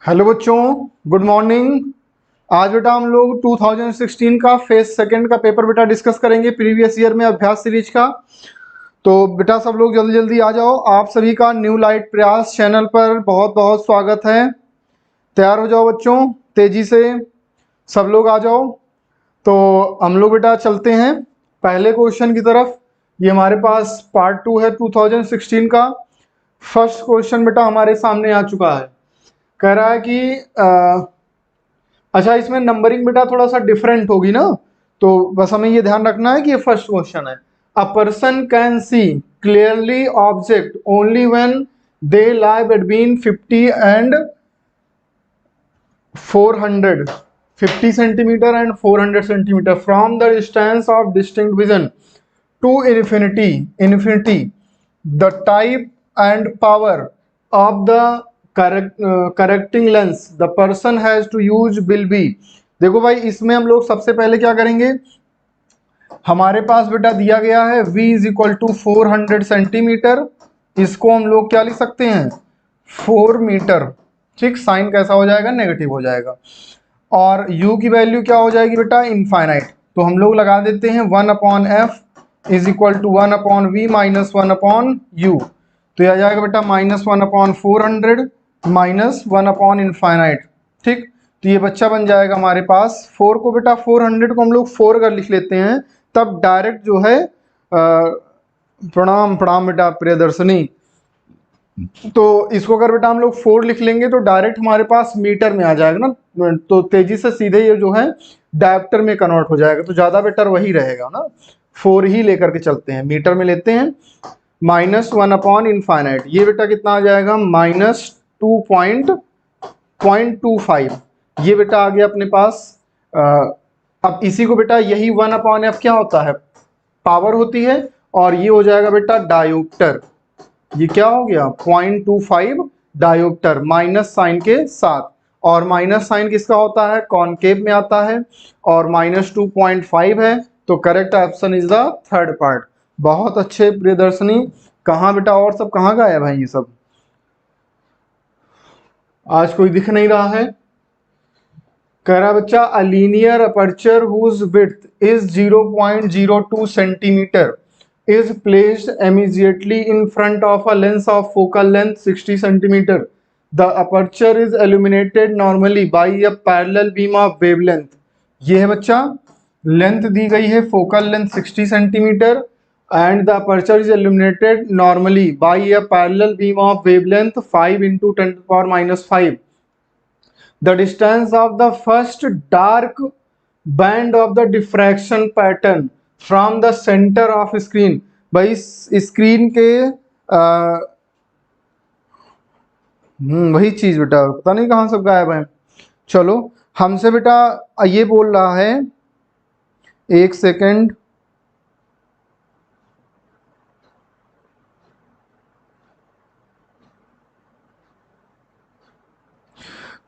Hello बच्चों, good morning. आज बेटा हम लोग 2016 का फेज सेकंड का पेपर बेटा डिस्कस करेंगे, प्रीवियस ईयर में अभ्यास सीरीज का। तो बेटा सब लोग जल्दी जल्दी आ जाओ। आप सभी का न्यू लाइट प्रयास चैनल पर बहुत बहुत स्वागत है। तैयार हो जाओ बच्चों, तेजी से सब लोग आ जाओ। तो हम लोग बेटा चलते हैं पहले क्वेश्चन की तरफ। ये हमारे पास पार्ट 2 है 2016 का। फर्स्ट क्वेश्चन बेटा हमारे सामने आ चुका है। कह रहा है कि अच्छा, इसमें नंबरिंग बेटा थोड़ा सा डिफरेंट होगी ना, तो बस हमें ये ध्यान रखना है कि ये फर्स्ट क्वेश्चन है। A person can see clearly object only when they lie between 50 and 400, 50 centimetre and 400 centimetre from the distance of distinct vision to infinity the type and power of the correcting lens the person has to use will be. देखो भाई, इसमें हम लोग सबसे पहले क्या करेंगे। हमारे पास बेटा दिया गया है v is equal to 400 centimetre. इसको हम लोग क्या लिख सकते हैं, 4 मीटर। ठीक, साइन कैसा हो जाएगा, नेगेटिव हो जाएगा। और u की वैल्यू क्या हो जाएगी बेटा, इनफाइनाइट। तो हम लोग लगा देते हैं 1/f is equal to 1/v minus 1/u। तो यह आ जाएगा बेटा -1/400 माइनस 1/इनफाइनाइट। ठीक, तो ये बच्चा बन जाएगा हमारे पास 4 को बेटा 400 को हम लोग 4 अगर लिख लेते हैं तब डायरेक्ट जो है प्रणाम प्रणाम बेटा प्रियदर्शनी। तो इसको अगर बेटा हम लोग 4 लिख लेंगे तो डायरेक्ट हमारे पास मीटर में आ जाएगा ना, तो तेजी से सीधे ये जो है डायप्टर में कन्वर्ट हो जाएगा। तो ज़्यादा बेटर वही रहेगा ना, 4 ही लेकर के चलते हैं, मीटर में लेते हैं। -1/इनफाइनाइट, ये बेटा कितना आ जाएगा, -2.25। ये बेटा आ गया अपने पास। अब इसी को बेटा यही 1/f क्या होता है, पावर होती है। और ये हो जाएगा बेटा डायोप्टर। ये क्या हो गया, 0.25 डायोप्टर, माइनस साइन के साथ। और माइनस साइन किसका होता है, कॉनकेव में आता है। और -2.5 है, तो correct option is the third part. बहुत अच्छे प्रियदर्शनी। कहाँ बेटा, और सब कहाँ गायब है ये सब, आज कोई दिख नहीं रहा है। कह रहा बच्चा a linear aperture whose width is 0.02 centimetre is placed immediately in front of a lens of focal length 60 centimeter. The aperture is illuminated normally by a parallel beam of wavelength. ये है बच्चा, लेंथ दी गई है focal length 60 centimetre and the aperture is illuminated normally by a parallel beam of wavelength 5 into 10 to the power minus 5. The distance of the first dark band of the diffraction pattern from the center of screen। भाई screen के वही चीज बेटा, पता नहीं कहाँ सब गायब है। चलो, हमसे बेटा ये बोल रहा है, एक सेकंड।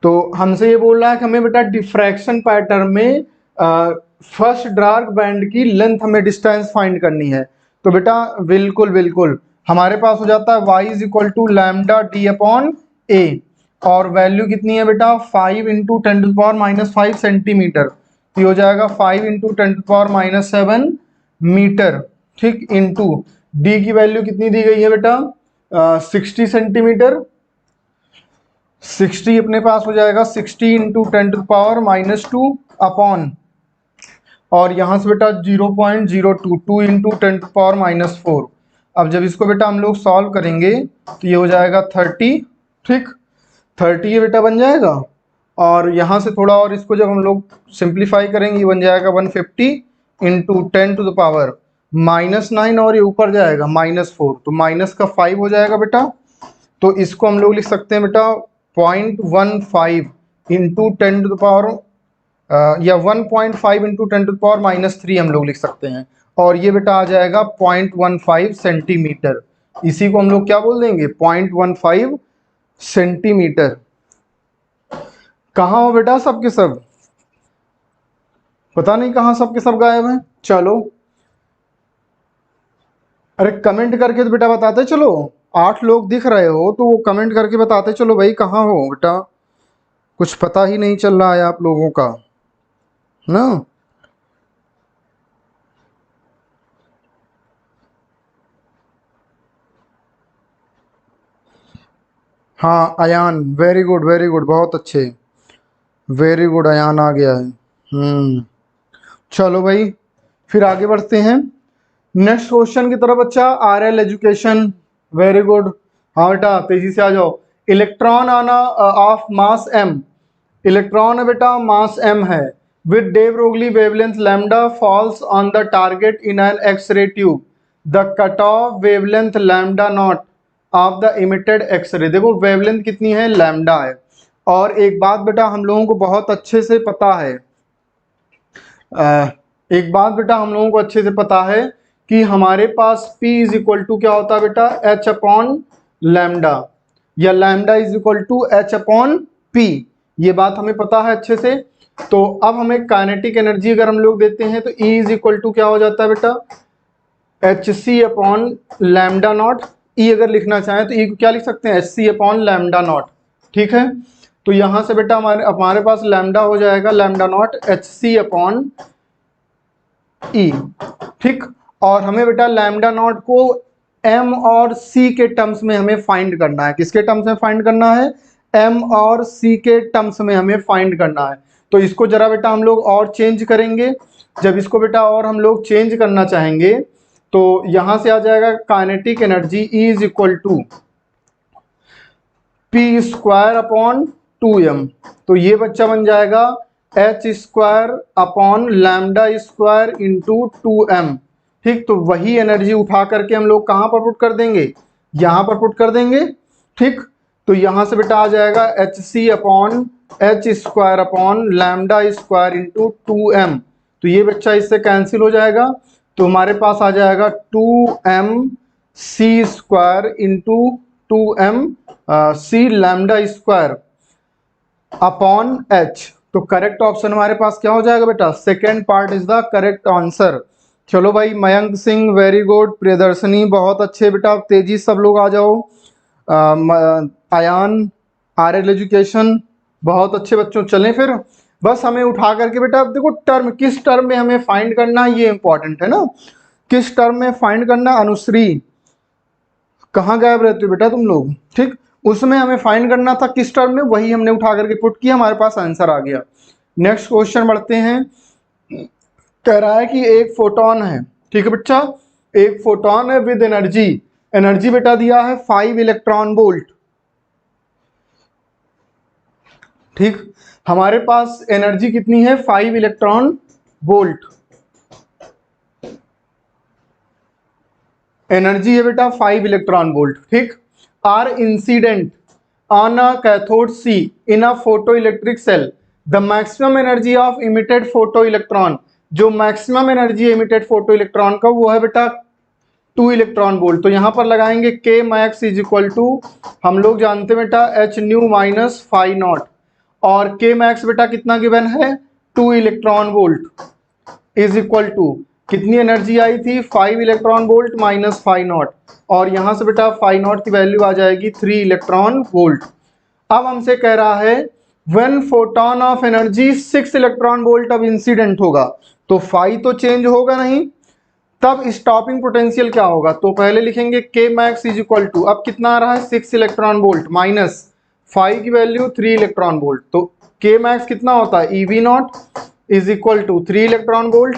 तो हमसे ये बोल रहा है कि हमें बेटा डिफ्रैक्शन पैटर्न में फर्स्ट डार्क बैंड की लेंथ हमें डिस्टेंस फाइंड करनी है। तो बेटा बिल्कुल बिल्कुल हमारे पास हो जाता है y is equal to lambda D upon A. और वैल्यू कितनी है बेटा, 5 into 10 to the power minus 5 centimetre. तो ये हो जाएगा 5 into 10 to the power minus 7 metre. ठीक, इंटू डी की वैल्यू कितनी दी गई है बेटा, 60 सेंटीमीटर। 60 अपने पास हो जाएगा 60 into 10 to power minus 2 upon, और यहाँ से बेटा 0.02 2 इंटू 10 टू पावर माइनस 4। अब जब इसको बेटा हम लोग सॉल्व करेंगे तो ये हो जाएगा 30। ठीक, 30 ये बेटा बन जाएगा। और यहाँ से थोड़ा और इसको जब हम लोग सिंप्लीफाई करेंगे, ये बन जाएगा 150 इंटू 10 टू द पावर -9, और ये ऊपर जाएगा -4, तो माइनस का 5 हो जाएगा बेटा। तो इसको हम लोग लिख सकते हैं बेटा 0.15 इंटू 10 टू द पावर, या 1.5 इंटू 10 टू द पावर -3 हम लोग लिख सकते हैं। और ये बेटा आ जाएगा 0.15 सेंटीमीटर। इसी को हम लोग क्या बोल देंगे, 0.15 सेंटीमीटर। कहाँ हो बेटा सबके सब, पता नहीं कहाँ सबके सब गायब हैं। चलो, अरे कमेंट करके तो बेटा बताते चलो। 8 लोग दिख रहे हो तो वो कमेंट करके बताते चलो भाई, कहाँ हो बेटा। कुछ पता ही नहीं चल रहा है आप लोगों का ना। हाँ अयान, वेरी गुड, बहुत अच्छे, वेरी गुड, अयान आ गया है। चलो भाई फिर आगे बढ़ते हैं नेक्स्ट क्वेश्चन की तरफ। बच्चा R L education, very good. हाँ बेटा तेजी से आ जाओ। इलेक्ट्रॉन आना ऑफ मास एम, इलेक्ट्रॉन है बेटा मास एम है, with day Broglie wavelength lambda falls on the target in an X ray tube, the cut off wavelength lambda naught of the emitted X ray. देखो wavelength कितनी है, lambda है। और एक बात बेटा हम लोगों को बहुत अच्छे से पता है, एक बात बेटा हम लोगों को अच्छे से पता है कि हमारे पास P इज इक्वल टू क्या होता है बेटा, H अपॉन लैम्डा, या lambda is equal to H upon P, ये बात हमें पता है अच्छे से। तो अब हमें काइनेटिक एनर्जी अगर हम लोग देते हैं तो E इज इक्वल टू क्या हो जाता है बेटा, HC upon lambda naught. E अगर लिखना चाहें तो E को क्या लिख सकते हैं, HC अपॉन लैम्डा नॉट। ठीक है, तो यहां से बेटा हमारे हमारे पास लैम्डा हो जाएगा लैम्डा नॉट HC अपॉन ई। ठीक, और हमें बेटा लैम्डा नॉट को एम और सी के टर्म्स में हमें फाइंड करना है। किसके टर्म्स में फाइंड करना है, एम और सी के टर्म्स में हमें फाइंड करना है। तो इसको जरा बेटा हम लोग और चेंज करेंगे। जब इसको बेटा और हम लोग चेंज करना चाहेंगे तो यहां से आ जाएगा kinetic energy e is equal to p square upon 2m। तो ये बच्चा बन जाएगा h square upon lambda square into 2m। ठीक, तो वही एनर्जी उठा करके हम लोग कहाँ पर पुट कर देंगे, यहाँ पर पुट कर देंगे। ठीक, तो यहाँ से बेटा आ जाएगा h c upon h square upon lambda square into 2m। तो ये बच्चा इससे कैंसिल हो जाएगा, तो हमारे पास आ जाएगा 2m सी स्क्वायर इंटू 2m सी लैम्डा स्क्वायर अपॉन एच। तो करेक्ट ऑप्शन हमारे पास क्या हो जाएगा बेटा, second part is the correct answer. चलो भाई मयंक सिंह वेरी गुड, प्रियदर्शनी बहुत अच्छे बेटा, तेजी सब लोग आ जाओ। अयान आर एल एजुकेशन बहुत अच्छे बच्चों। चलें फिर, बस हमें उठा करके बेटा अब देखो टर्म किस टर्म में हमें फाइंड करना है ये इंपॉर्टेंट है ना, किस टर्म में फाइंड करना। अनुश्री कहाँ गायब रहते हो बेटा तुम लोग। ठीक, उसमें हमें फाइंड करना था किस टर्म में, वही हमने उठा करके पुट किया, हमारे पास आंसर आ गया। नेक्स्ट क्वेश्चन बढ़ते हैं। कह रहा है कि एक फोटोन है, ठीक है बच्चा, एक फोटोन है विद एनर्जी, एनर्जी बेटा दिया है 5 इलेक्ट्रॉन वोल्ट। ठीक, हमारे पास एनर्जी कितनी है, 5 इलेक्ट्रॉन वोल्ट। एनर्जी है बेटा 5 इलेक्ट्रॉन वोल्ट। ठीक, are incident on a cathode C in a photoelectric cell, the maximum energy of emitted photoelectron. जो maximum energy emitted photoelectron का वो है बेटा 2 इलेक्ट्रॉन वोल्ट। तो यहां पर लगाएंगे के मैक्स इज इक्वल टू, हम लोग जानते हैं बेटा h nu minus phi naught, और के मैक्स बेटा कितना गिवन है 2 electron volt is equal to कितनी एनर्जी आई थी 5 electron volt minus phi naught, और यहां से बेटा फाई नॉट की वैल्यू आ जाएगी 3 इलेक्ट्रॉन वोल्ट। अब हमसे कह रहा है when photon of energy 6 electron volt अब इंसिडेंट होगा, तो फाई तो चेंज होगा नहीं, तब स्टॉपिंग पोटेंशियल क्या होगा। तो पहले लिखेंगे के मैक्स इज इक्वल टू, अब कितना आ रहा है 6 इलेक्ट्रॉन वोल्ट माइनस फाई की वैल्यू 3 इलेक्ट्रॉन वोल्ट, तो के मैक्स कितना होता है e v naught is equal to 3 electron volt.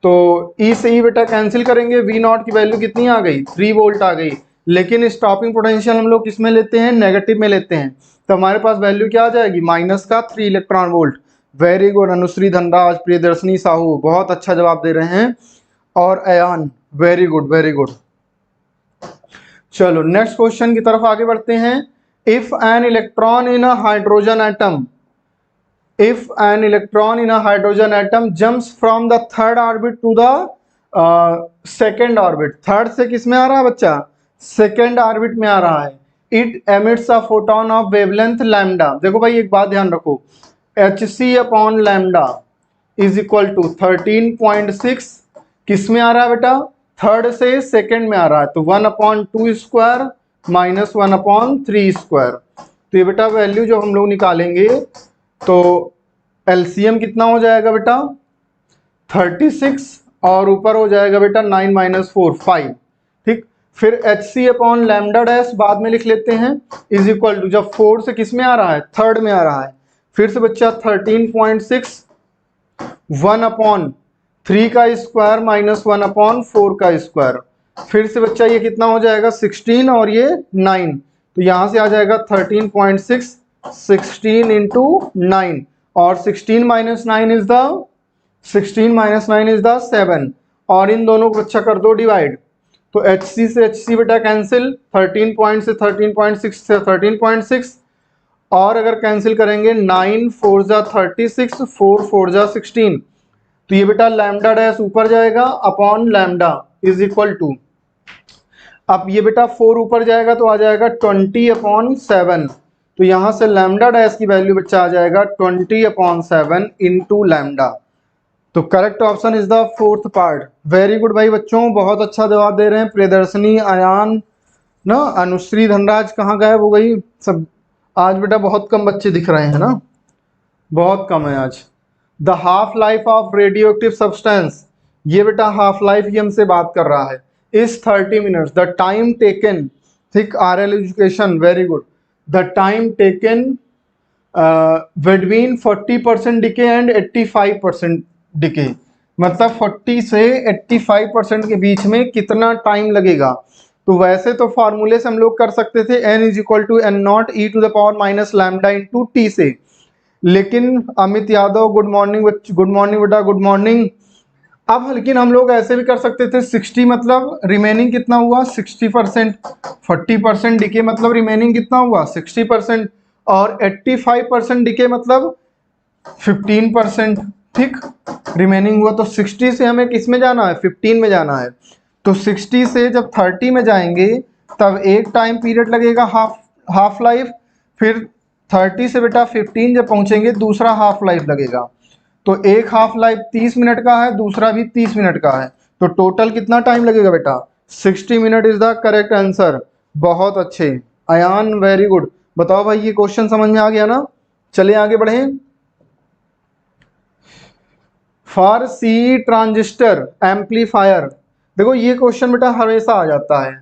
तो ई से ई बेटा कैंसिल करेंगे, वी नॉट की वैल्यू कितनी आ गई 3 वोल्ट आ गई, लेकिन स्टॉपिंग पोटेंशियल हम लोग किस में लेते हैं, नेगेटिव में लेते हैं, तो हमारे पास वैल्यू क्या आ जाएगी माइनस का 3 electron volt. Very good Anushree Dhanraj Priyadarshini Sahu बहुत अच्छा जवाब दे रहे हैं, और Ayan very good very good. चलो नेक्स्ट क्वेश्चन की तरफ आगे बढ़ते हैं। If an electron in a hydrogen atom, if an electron in a hydrogen atom jumps from the third orbit to the second orbit, third से किस में आ रहा है बच्चा, सेकेंड ऑर्बिट में आ रहा है, it emits a photon of wavelength lambda। देखो भाई एक बात ध्यान रखो, hc upon lambda is equal to 13.6 किस में आ रहा है बेटा, थर्ड से सेकेंड में आ रहा है, तो 1/2 स्क्वायर माइनस 1/3 स्क्वायर। तो ये बेटा वैल्यू जो हम लोग निकालेंगे तो एलसीएम कितना हो जाएगा बेटा 36 और ऊपर हो जाएगा बेटा 9 माइनस 4 5। ठीक, फिर h c upon lambda dash बाद में लिख लेते हैं इज इक्वल टू, जब 4 से किस में आ रहा है थर्ड में आ रहा है, फिर से बच्चा 13.6 1 अपॉन 3 का स्क्वायर माइनस 1 अपॉन 4 का स्क्वायर, फिर से बच्चा ये कितना हो जाएगा 16 और ये 9, तो यहाँ से आ जाएगा 13.6 16 इंटू 9 और 16 माइनस 9 इज द 7 और इन दोनों को अच्छा कर दो डिवाइड, तो एच सी से एच सी बेटा कैंसिल 13 पॉइंट से 13.6 से 13.6 और अगर कैंसिल करेंगे 9 4 जा 36 4 4 जा 16, तो ये बेटा लैम्डा डैश ऊपर जाएगा upon lambda is equal to, अब ये बेटा 4 ऊपर जाएगा तो आ जाएगा 20/7, तो यहाँ से लैम्डा डैश की वैल्यू बच्चा आ जाएगा 20/7 इंटू लैम्डा। तो correct option is the fourth part. Very good भाई बच्चों, बहुत अच्छा जवाब दे रहे हैं। प्रियदर्शनी, अयान ना, अनुश्री, धनराज कहाँ गायब हो गई सब? आज बेटा बहुत कम बच्चे दिख रहे हैं ना, बहुत कम है आज। The half life of radio active substance, ये बेटा हाफ लाइफ ही हमसे बात कर रहा है, is 30 minutes. The time taken, thick RL education, very good. The time taken between 40% decay and 85% decay, मतलब 40 से 85% के बीच में कितना टाइम लगेगा। तो वैसे तो फॉर्मूले से हम लोग कर सकते थे n is equal to n naught e to the power minus lambda into t से, लेकिन अमित यादव गुड मॉर्निंग बेटा, गुड मॉर्निंग। अब लेकिन हम लोग ऐसे भी कर सकते थे 60 मतलब रिमेनिंग कितना हुआ 60%, 40% डिके मतलब रिमेनिंग कितना हुआ 60% और 85% डिके मतलब 15%। ठीक, रिमेनिंग हुआ, तो 60 से हमें किस में जाना है 15 में जाना है, तो 60 से जब 30 में जाएंगे तब एक टाइम पीरियड लगेगा हाफ लाइफ, फिर 30 से बेटा 15 जब पहुंचेंगे दूसरा हाफ लाइफ लगेगा, तो एक हाफ लाइफ 30 मिनट का है, दूसरा भी 30 मिनट का है, तो टोटल कितना टाइम लगेगा बेटा 60 minute is the correct answer. बहुत अच्छे अयान, वेरी गुड। बताओ भाई ये क्वेश्चन समझ में आ गया ना? चलिए आगे बढ़े। फॉर सी ट्रांजिस्टर एम्पलीफायर, देखो ये क्वेश्चन बेटा हमेशा आ जाता है।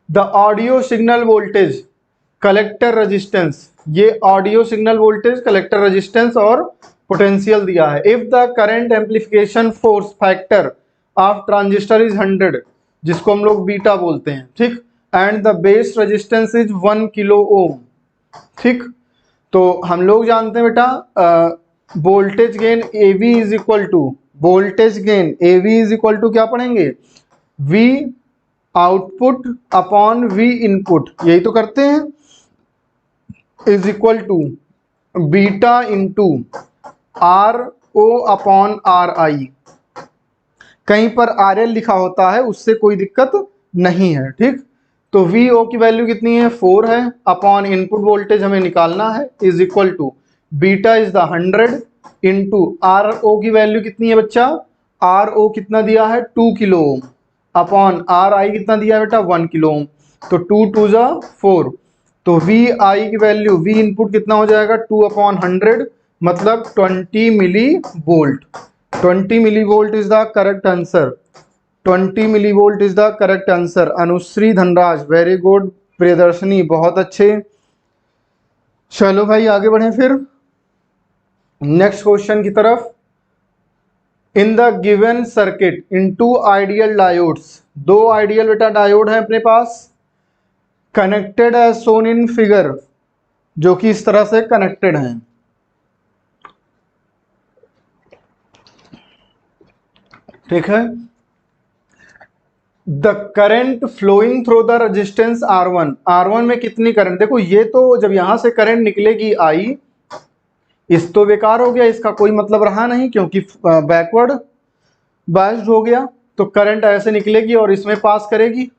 The audio signal voltage collector resistance, ये audio signal voltage collector resistance और पोटेंशियल दिया है। If the current amplification force factor of transistor is 100, जिसको हम लोग बीटा बोलते हैं, ठीक, and the base resistance is 1 kilo ohm. ठीक, तो हम लोग जानते हैं बेटा voltage gain AV is equal to, voltage gain AV is equal to क्या पढ़ेंगे V output upon V input, यही तो करते हैं, is equal to beta into RO upon RI। कहीं पर RL लिखा होता है उससे कोई दिक्कत नहीं है। ठीक, तो VO की वैल्यू कितनी है 4 है, अपॉन इनपुट वोल्टेज हमें निकालना है, is equal to beta is the 100 into RO की वैल्यू कितनी है बच्चा, RO कितना दिया है 2 किलो ओम, अपॉन RI कितना दिया है बेटा 1 किलो ओम, तो 2 2 जा 4, तो VI की वैल्यू V इनपुट कितना हो जाएगा 2 अपॉन 100 मतलब 20 millivolt. 20 millivolt is the correct answer, 20 millivolt is the correct answer. Anushree, Dhanraj, very good. Priyadarshini, बहुत अच्छे। चलो भाई आगे बढ़ें फिर नेक्स्ट क्वेश्चन की तरफ। In the given circuit in 2 ideal diodes, 2 ideal बेटा डायोड है अपने पास, connected as shown in figure, जो कि इस तरह से कनेक्टेड हैं। ठीक है, the current flowing through the resistance R1, R1 में कितनी करंट, देखो ये तो जब यहां से करंट निकलेगी I, इस तो बेकार हो गया, इसका कोई मतलब रहा नहीं क्योंकि बैकवर्ड बायस्ड हो गया, तो करंट ऐसे निकलेगी और इसमें पास करेगी,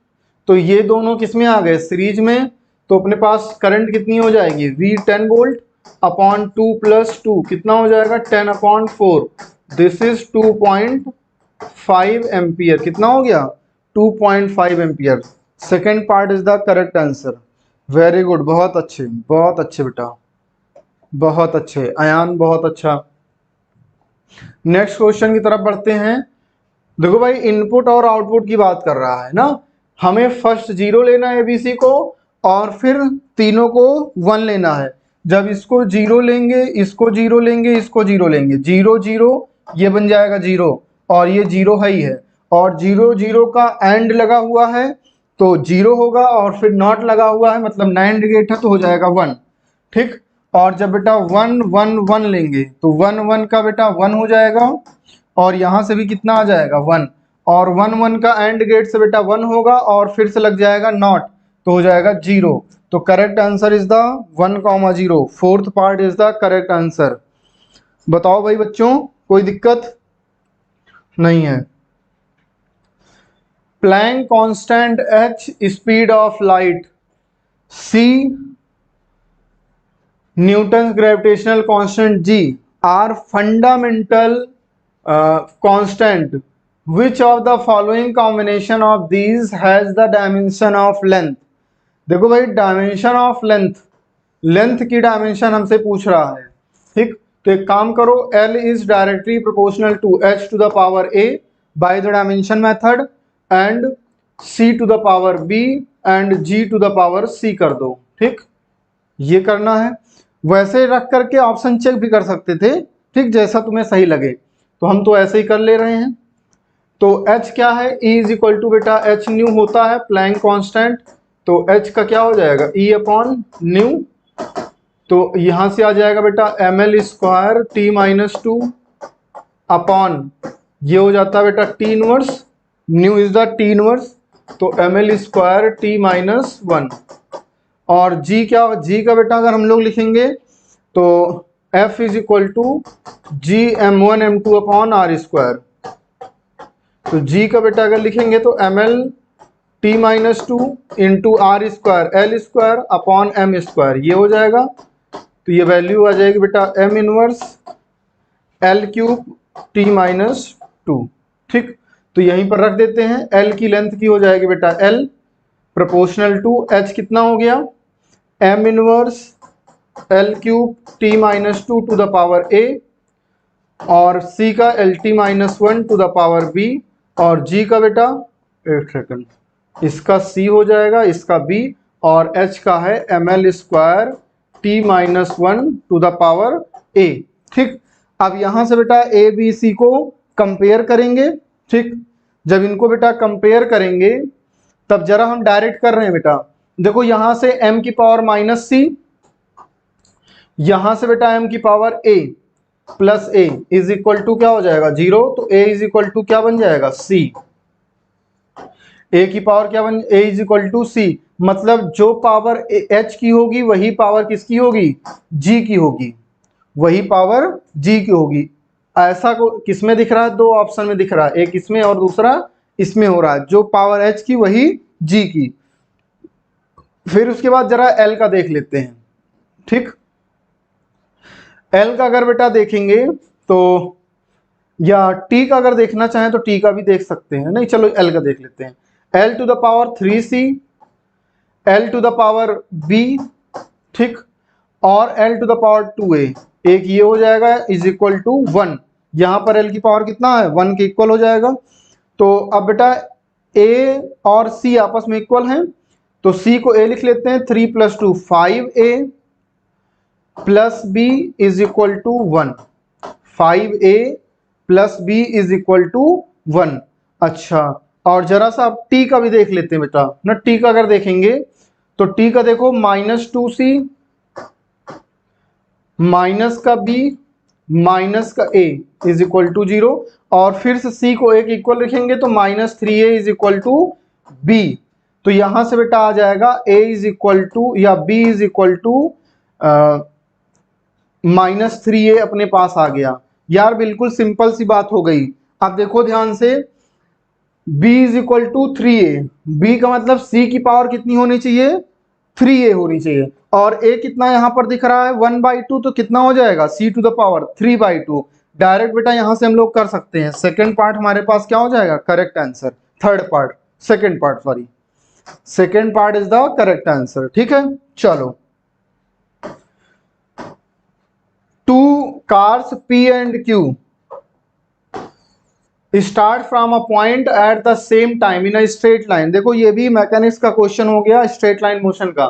तो ये दोनों किस में आ गए सीरीज में, तो अपने पास करंट कितनी हो जाएगी V 10 वोल्ट अपॉन 2 + 2 कितना हो जाएगा 10 अपॉन 4, दिस इज 2.5 एम्पियर, कितना हो गया 2.5 ampere. Second part is the correct answer. Very good, बहुत अच्छे बेटा। बहुत अच्छे अयान, बहुत अच्छा। नेक्स्ट क्वेश्चन की तरफ बढ़ते हैं। देखो भाई, इनपुट और आउटपुट की बात कर रहा है ना, हमें फर्स्ट 0 लेना है एबीसी को, और फिर तीनों को 1 लेना है। जब इसको 0 लेंगे, इसको 0 लेंगे, इसको 0 लेंगे, 0 0 ये बन जाएगा 0, और ये 0 है ही है, और 0 0 का एंड लगा हुआ है तो 0 होगा, और फिर नॉट लगा हुआ है मतलब नैंड गेट है तो हो जाएगा 1। ठीक, और जब बेटा 1 1 1 लेंगे तो 1 1 का बेटा 1 हो जाएगा, और यहाँ से भी कितना आ जाएगा 1, और 1 1 का एंड गेट से बेटा 1 होगा, और फिर से लग जाएगा नॉट तो हो जाएगा 0। तो correct answer is the 1,0। Fourth part is the correct answer. बताओ भाई बच्चों, कोई दिक्कत नहीं है। Planck constant h, speed of light c, Newton gravitational constant g are fundamental constant. Which of the following combination of these has the dimension of length? देखो भाई, dimension of length, length की डायमेंशन हमसे पूछ रहा है। ठीक, तो एक काम करो, L is directly proportional to h to the power a by the dimension method, and c to the power b and g to the power c कर दो। ठीक, ये करना है। वैसे रख करके ऑप्शन चेक भी कर सकते थे, ठीक, जैसा तुम्हें सही लगे, तो हम तो ऐसे ही कर ले रहे हैं। तो h क्या है, E इज इक्वल टू बेटा h न्यू होता है प्लैंक कांस्टेंट, तो h का क्या हो जाएगा E अपॉन न्यू, तो यहां से आ जाएगा बेटा ml square t minus 2 upon, ये हो जाता है बेटा t inverse, new is the t inverse, तो ml स्क्वायर t माइनस 1। और g क्या, g का बेटा अगर हम लोग लिखेंगे तो f is equal to g m1 m2 upon r square, तो g का बेटा अगर लिखेंगे तो ml t minus 2 into r square l square upon m square, ये हो जाएगा। तो ये वैल्यू आ जाएगी बेटा m inverse l cube t minus 2। ठीक, तो यहीं पर रख देते हैं, l की लेंथ की हो जाएगी बेटा l प्रोपोर्शनल टू h, कितना हो गया m inverse l cube t minus 2 to the power a, और c का l t minus 1 to the power b, और g का बेटा एक सेकंड, इसका c हो जाएगा, इसका b, और h का है ml square t minus 1 to the power a। ठीक, अब यहां से बेटा a b c को कंपेयर करेंगे। ठीक, जब इनको बेटा कंपेयर करेंगे तब जरा हम डायरेक्ट कर रहे हैं बेटा, देखो यहां से m की पावर माइनस c, यहां से बेटा m की power a plus a is equal to क्या हो जाएगा 0, तो a इज इक्वल टू क्या बन जाएगा c, a की पावर क्या बन, a is equal to c, मतलब जो पावर h की होगी वही पावर किसकी होगी, g की होगी, वही पावर g की होगी। ऐसा को किसमें दिख रहा है, दो ऑप्शन में दिख रहा है, एक इसमें और दूसरा इसमें हो रहा है, जो पावर h की वही g की। फिर उसके बाद जरा l का देख लेते हैं। ठीक, l का अगर बेटा देखेंगे तो, या t का अगर देखना चाहें तो t का भी देख सकते हैं, नहीं चलो l का देख लेते हैं। l to the power 3c, l to the power b, ठीक, और l to the power 2a, एक ये हो जाएगा इज इक्वल टू 1, यहां पर l की पावर कितना है 1 के इक्वल हो जाएगा। तो अब बेटा a और c आपस में इक्वल हैं, तो c को a लिख लेते हैं, 3 + 2 5a plus b is equal to 1, 5a plus b is equal to 1। अच्छा, और जरा सा आप t का भी देख लेते हैं बेटा ना, t का अगर देखेंगे तो t का देखो -2c माइनस का b माइनस का a इज इक्वल टू 0, और फिर से c को एक इक्वल रखेंगे तो -3a is equal to b, तो यहां से बेटा आ जाएगा a इज इक्वल टू या b is equal to -3a अपने पास आ गया। यार बिल्कुल सिंपल सी बात हो गई। अब देखो ध्यान से, b is equal to 3a, b का मतलब c की पावर कितनी होनी चाहिए 3a होनी चाहिए, और a कितना यहाँ पर दिख रहा है 1/2, तो कितना हो जाएगा c to the power 3/2। Direct बेटा यहाँ से हम लोग कर सकते हैं, सेकेंड पार्ट हमारे पास क्या हो जाएगा correct answer, third part second part sorry, second part is the correct answer. ठीक है, चलो cars P and Q start from a point at the same time in a straight line. देखो ये भी मैकेनिक्स का क्वेश्चन हो गया, straight line motion का।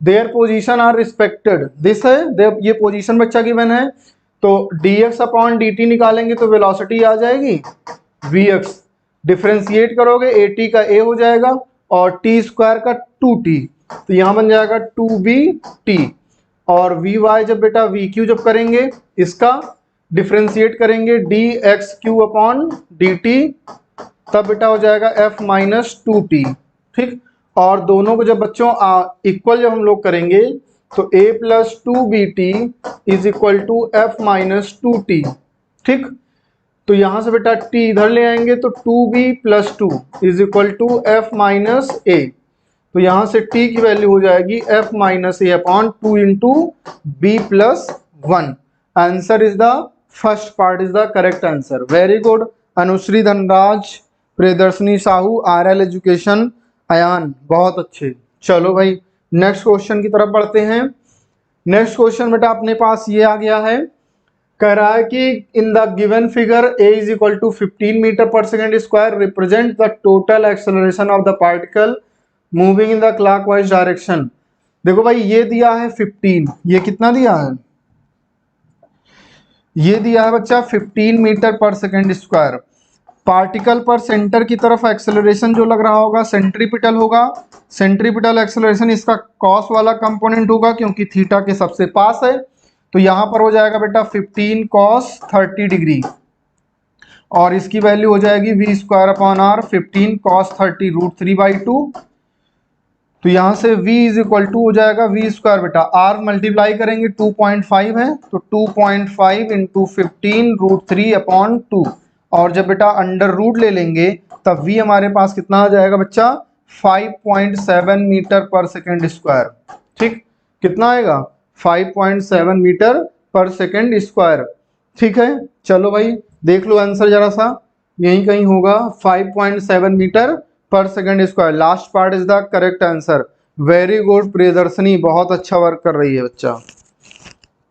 Their position are respected, this है ये पोजीशन बच्चा गिवन है, तो dx अपॉन dt निकालेंगे तो वेलोसिटी आ जाएगी vx, डिफरेंशिएट करोगे at का a हो जाएगा और t स्क्वायर का 2t, तो यहाँ बन जाएगा 2bt, और vy जब बेटा vq जब करेंगे इसका डिफरेंशिएट करेंगे dx3 अपॉन dt, तब बेटा हो जाएगा f माइनस 2t। ठीक, और दोनों को जब बच्चों इक्वल जब हम लोग करेंगे तो a plus 2bt is equal to f minus 2t। ठीक, तो यहां से बेटा t इधर ले आएंगे तो 2b plus 2 is equal to f minus a, तो यहां से t की वैल्यू हो जाएगी f minus a upon 2 into b plus 1। Answer is the first part is the correct answer. Very good Anushree Dhanraj, Priyadarshini Sahu, RL education, Ayan, बहुत अच्छे। चलो भाई नेक्स्ट क्वेश्चन की तरफ बढ़ते हैं। नेक्स्ट क्वेश्चन बेटा अपने पास ये आ गया है, कह रहा है कि in the given figure a is equal to 15 metre पर second square represent the total acceleration of the particle moving in the clockwise direction. देखो भाई ये दिया है 15, ये कितना दिया है, ये दिया है बच्चा 15 मीटर पर सेकेंड स्क्वायर। पार्टिकल पर सेंटर की तरफ एक्सेलरेशन जो लग रहा होगा सेंट्रीपिटल होगा, सेंट्रीपिटल एक्सेलरेशन इसका कॉस वाला कंपोनेंट होगा क्योंकि थीटा के सबसे पास है, तो यहां पर हो जाएगा बेटा 15 कॉस 30 डिग्री, और इसकी वैल्यू हो जाएगी v square upon r, 15 cos 30 root 3/2, तो यहां से v इज इक्वल टू हो जाएगा v स्क्वायर बेटा r मल्टीप्लाई करेंगे 2.5 है तो 2.5 इंटू 15 रूट 3 अपॉन 2, और जब बेटा अंडर रूट ले लेंगे तब v हमारे पास कितना आ जाएगा बच्चा 5.7 मीटर पर सेकेंड स्क्वायर। ठीक, कितना आएगा 5.7 मीटर पर सेकेंड स्क्वायर। ठीक है, चलो भाई देख लो आंसर जरा सा, यहीं कहीं होगा 5.7 मीटर पर second square. Last part is the correct answer. Very good Priyadarshini, बहुत अच्छा वर्क कर रही है बच्चा,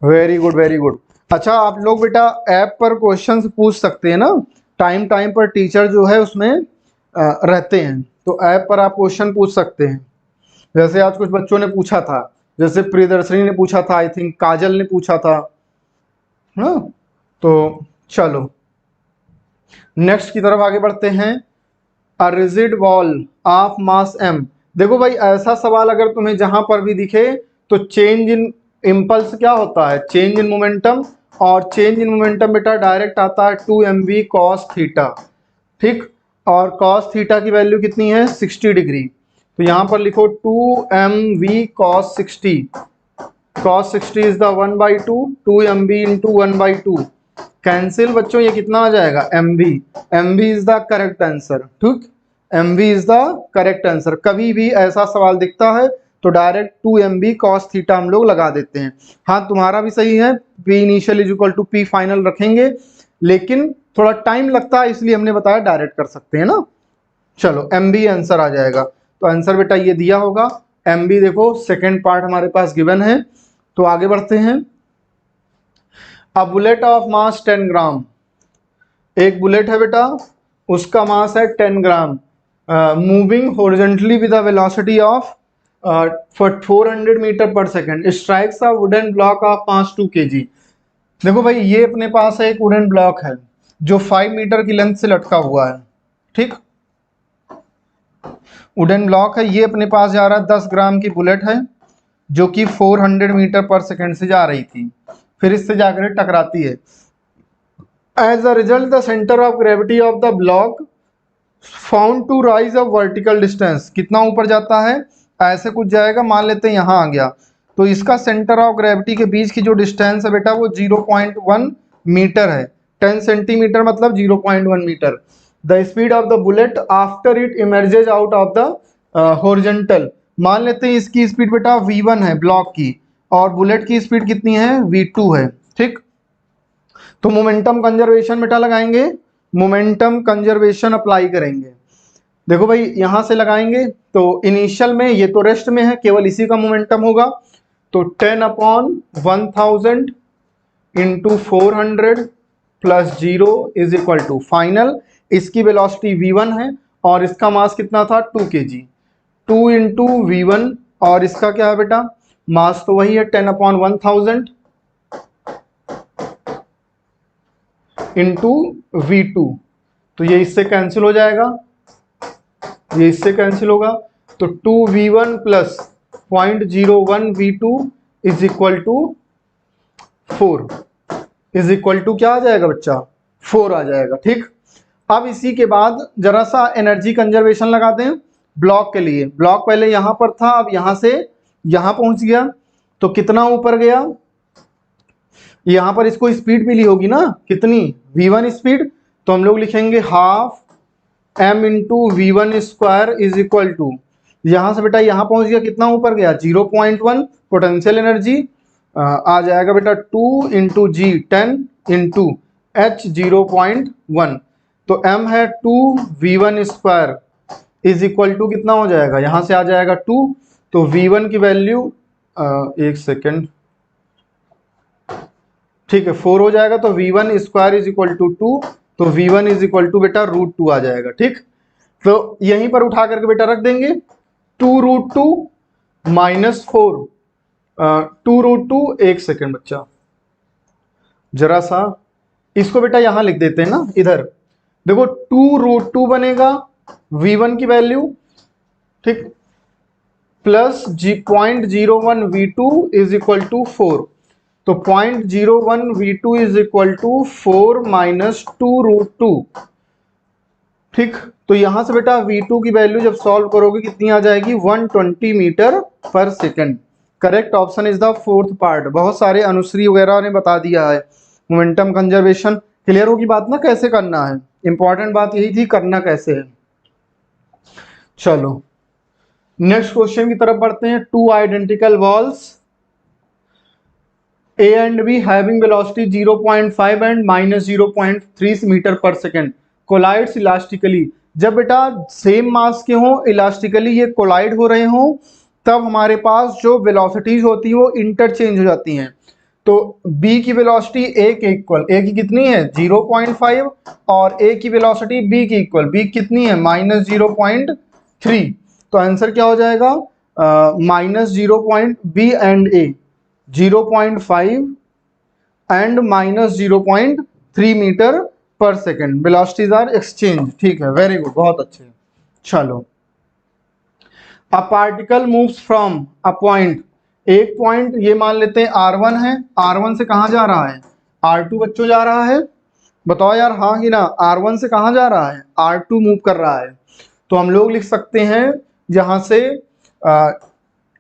वेरी गुड वेरी गुड। अच्छा आप लोग बेटा ऐप पर क्वेश्चंस पूछ सकते हैं ना, टाइम टाइम पर टीचर जो है उसमें रहते हैं, तो ऐप पर आप क्वेश्चन पूछ सकते हैं। जैसे आज कुछ बच्चों ने पूछा था, जैसे प्रियदर्शनी ने पूछा था, आई थिंक काजल ने पूछा था ना, तो चलो नेक्स्ट की तरफ आगे बढ़ते हैं। A rigid ball of mass m। देखो भाई ऐसा सवाल अगर तुम्हें जहां पर भी दिखे तो चेंज इन इम्पल्स क्या होता है, चेंज इन मोमेंटम, और चेंज इन मोमेंटम बेटा डायरेक्ट आता है 2mv cos थीटा। ठीक, और cos थीटा की वैल्यू कितनी है 60 डिग्री, तो यहां पर लिखो 2mv cos 60, cos 60 is the 1/2, 2mv into 1/2 cancel बच्चों, ये कितना आ जाएगा mv, mv is the correct answer. ठीक, mv is the correct answer. कभी भी ऐसा सवाल दिखता है तो डायरेक्ट 2mv cos थीटा हम लोग लगा देते हैं। हाँ तुम्हारा भी सही है, p initial is equal to p final रखेंगे, लेकिन थोड़ा टाइम लगता है इसलिए हमने बताया डायरेक्ट कर सकते हैं ना। चलो mv आंसर आ जाएगा, तो आंसर बेटा ये दिया होगा mv। देखो सेकेंड पार्ट हमारे पास गिवन है, तो आगे बढ़ते हैं। अ बुलेट ऑफ मास 10 ग्राम, एक बुलेट है बेटा उसका मास है 10 gram, moving horizontally with a velocity of 400 metre पर second, strikes a wooden block of mass 2 kg। देखो भाई ये अपने पास है एक वुडन ब्लॉक है जो 5 मीटर की लेंथ से लटका हुआ है। ठीक, वुडन ब्लॉक है, ये अपने पास जा रहा है 10 ग्राम की बुलेट है जो कि 400 मीटर पर सेकेंड से जा रही थी, फिर इससे जाकर टकराती है। As a result the centre of gravity of the block found to rise a vertical distance, कितना ऊपर जाता है ऐसे कुछ जाएगा, मान लेते हैं यहाँ आ गया, तो इसका सेंटर ऑफ ग्रेविटी के बीच की जो डिस्टेंस है बेटा वो 0.1 मीटर है, 10 सेंटीमीटर मतलब 0.1 metre. The speed of the bullet after it emerges out of the horizontal, मान लेते हैं इसकी स्पीड बेटा v1 है ब्लॉक की, और बुलेट की स्पीड कितनी है v2 है। ठीक, तो मोमेंटम कंजर्वेशन बेटा लगाएंगे, मोमेंटम कंजर्वेशन अप्लाई करेंगे। देखो भाई यहां से लगाएंगे तो इनिशियल में ये तो रेस्ट में है, केवल इसी का मोमेंटम होगा, तो 10 upon 1000 into 400 plus 0 is equal to final. इसकी वेलोसिटी v1 है और इसका मास कितना था 2 kg। 2 इंटू v1 और इसका क्या है बेटा मास तो वही है 10/1000 इंटू v2। तो ये इससे कैंसिल हो जाएगा, ये इससे कैंसिल होगा। तो 2v1 plus 0.01 v2 is equal to 4 is equal to क्या आ जाएगा बच्चा 4 आ जाएगा। ठीक, अब इसी के बाद जरा सा एनर्जी कंजर्वेशन लगाते हैं ब्लॉक के लिए। ब्लॉक पहले यहां पर था, अब यहां से यहां पहुंच गया, तो कितना ऊपर गया, यहां पर इसको स्पीड मिली होगी ना कितनी v1 स्पीड, तो हम लोग लिखेंगे half m into v1 square is equal to, यहां से बेटा यहां पहुंच गया, कितना ऊपर गया 0.1, पोटेंशियल एनर्जी आ जाएगा बेटा 2 इंटू जी 10 इंटू h 0.1। तो m है 2v1 square is equal to कितना हो जाएगा, यहां से आ जाएगा 2, तो v1 की वैल्यू एक सेकेंड, ठीक है 4 हो जाएगा, तो v1 square is equal to 2, तो v1 इज इक्वल टू बेटा √2 आ जाएगा। ठीक, तो यहीं पर उठा करके बेटा रख देंगे 2√2 माइनस 4 2√2, एक सेकेंड बच्चा जरा सा इसको बेटा यहां लिख देते हैं ना, इधर देखो 2√2 बनेगा v1 की वैल्यू, ठीक, plus 0.01 v2 is equal to 4, तो 0.01 v2 is equal to 4 minus 2√2। ठीक, तो यहां से बेटा v2 की वैल्यू जब सॉल्व करोगे कितनी आ जाएगी 120 मीटर पर second. Correct option is the fourth part. बहुत सारे अनुश्री वगैरह ने बता दिया है मोमेंटम कंजर्वेशन। क्लियर होगी बात ना कैसे करना है, इंपॉर्टेंट बात यही थी करना कैसे है। चलो नेक्स्ट क्वेश्चन की तरफ बढ़ते हैं। Two identical balls A and B having velocity 0.5 and minus 0.3 metre पर सेकेंड कोलाइड्स इलास्टिकली। जब बेटा सेम मास के हों इलास्टिकली ये कोलाइड हो रहे हों तब हमारे पास जो वेलोसिटीज होती है वो इंटरचेंज हो जाती हैं। तो B की वेलोसिटी A के इक्वल, A की कितनी है 0.5 और A की वेलोसिटी B की इक्वल, B कितनी है माइनस 0.3, तो आंसर क्या हो जाएगा minus B and A 0.5 and minus 0.3 metre पर सेकेंड वेलोसिटीज आर एक्सचेंज। ठीक है, वेरी गुड, बहुत अच्छे। चलो a particle moves from a point, एक पॉइंट ये मान लेते हैं r1 है, r1 से कहाँ जा रहा है r2 बच्चों जा रहा है, बताओ यार हाँ कि ना, r1 से कहाँ जा रहा है r2 मूव कर रहा है। तो हम लोग लिख सकते हैं जहां से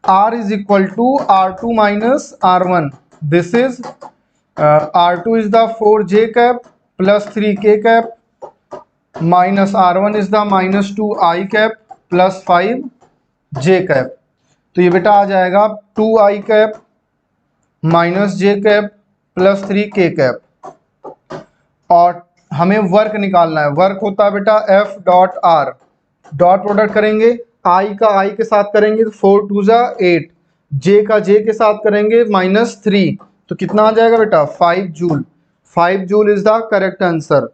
r is equal to r2 minus r1, this is r2 is the 4j cap plus 3k cap minus r1 is the minus 2i cap plus 5j cap। तो ये बेटा आ जाएगा 2i cap minus j cap plus 3k cap। और हमें work निकालना है, work होता है बेटा F dot are, dot product करेंगे i का i के साथ करेंगे तो 4 2 जा 8, j का j के साथ करेंगे -3, तो कितना आ जाएगा बेटा 5 joule. 5 joule is the correct answer,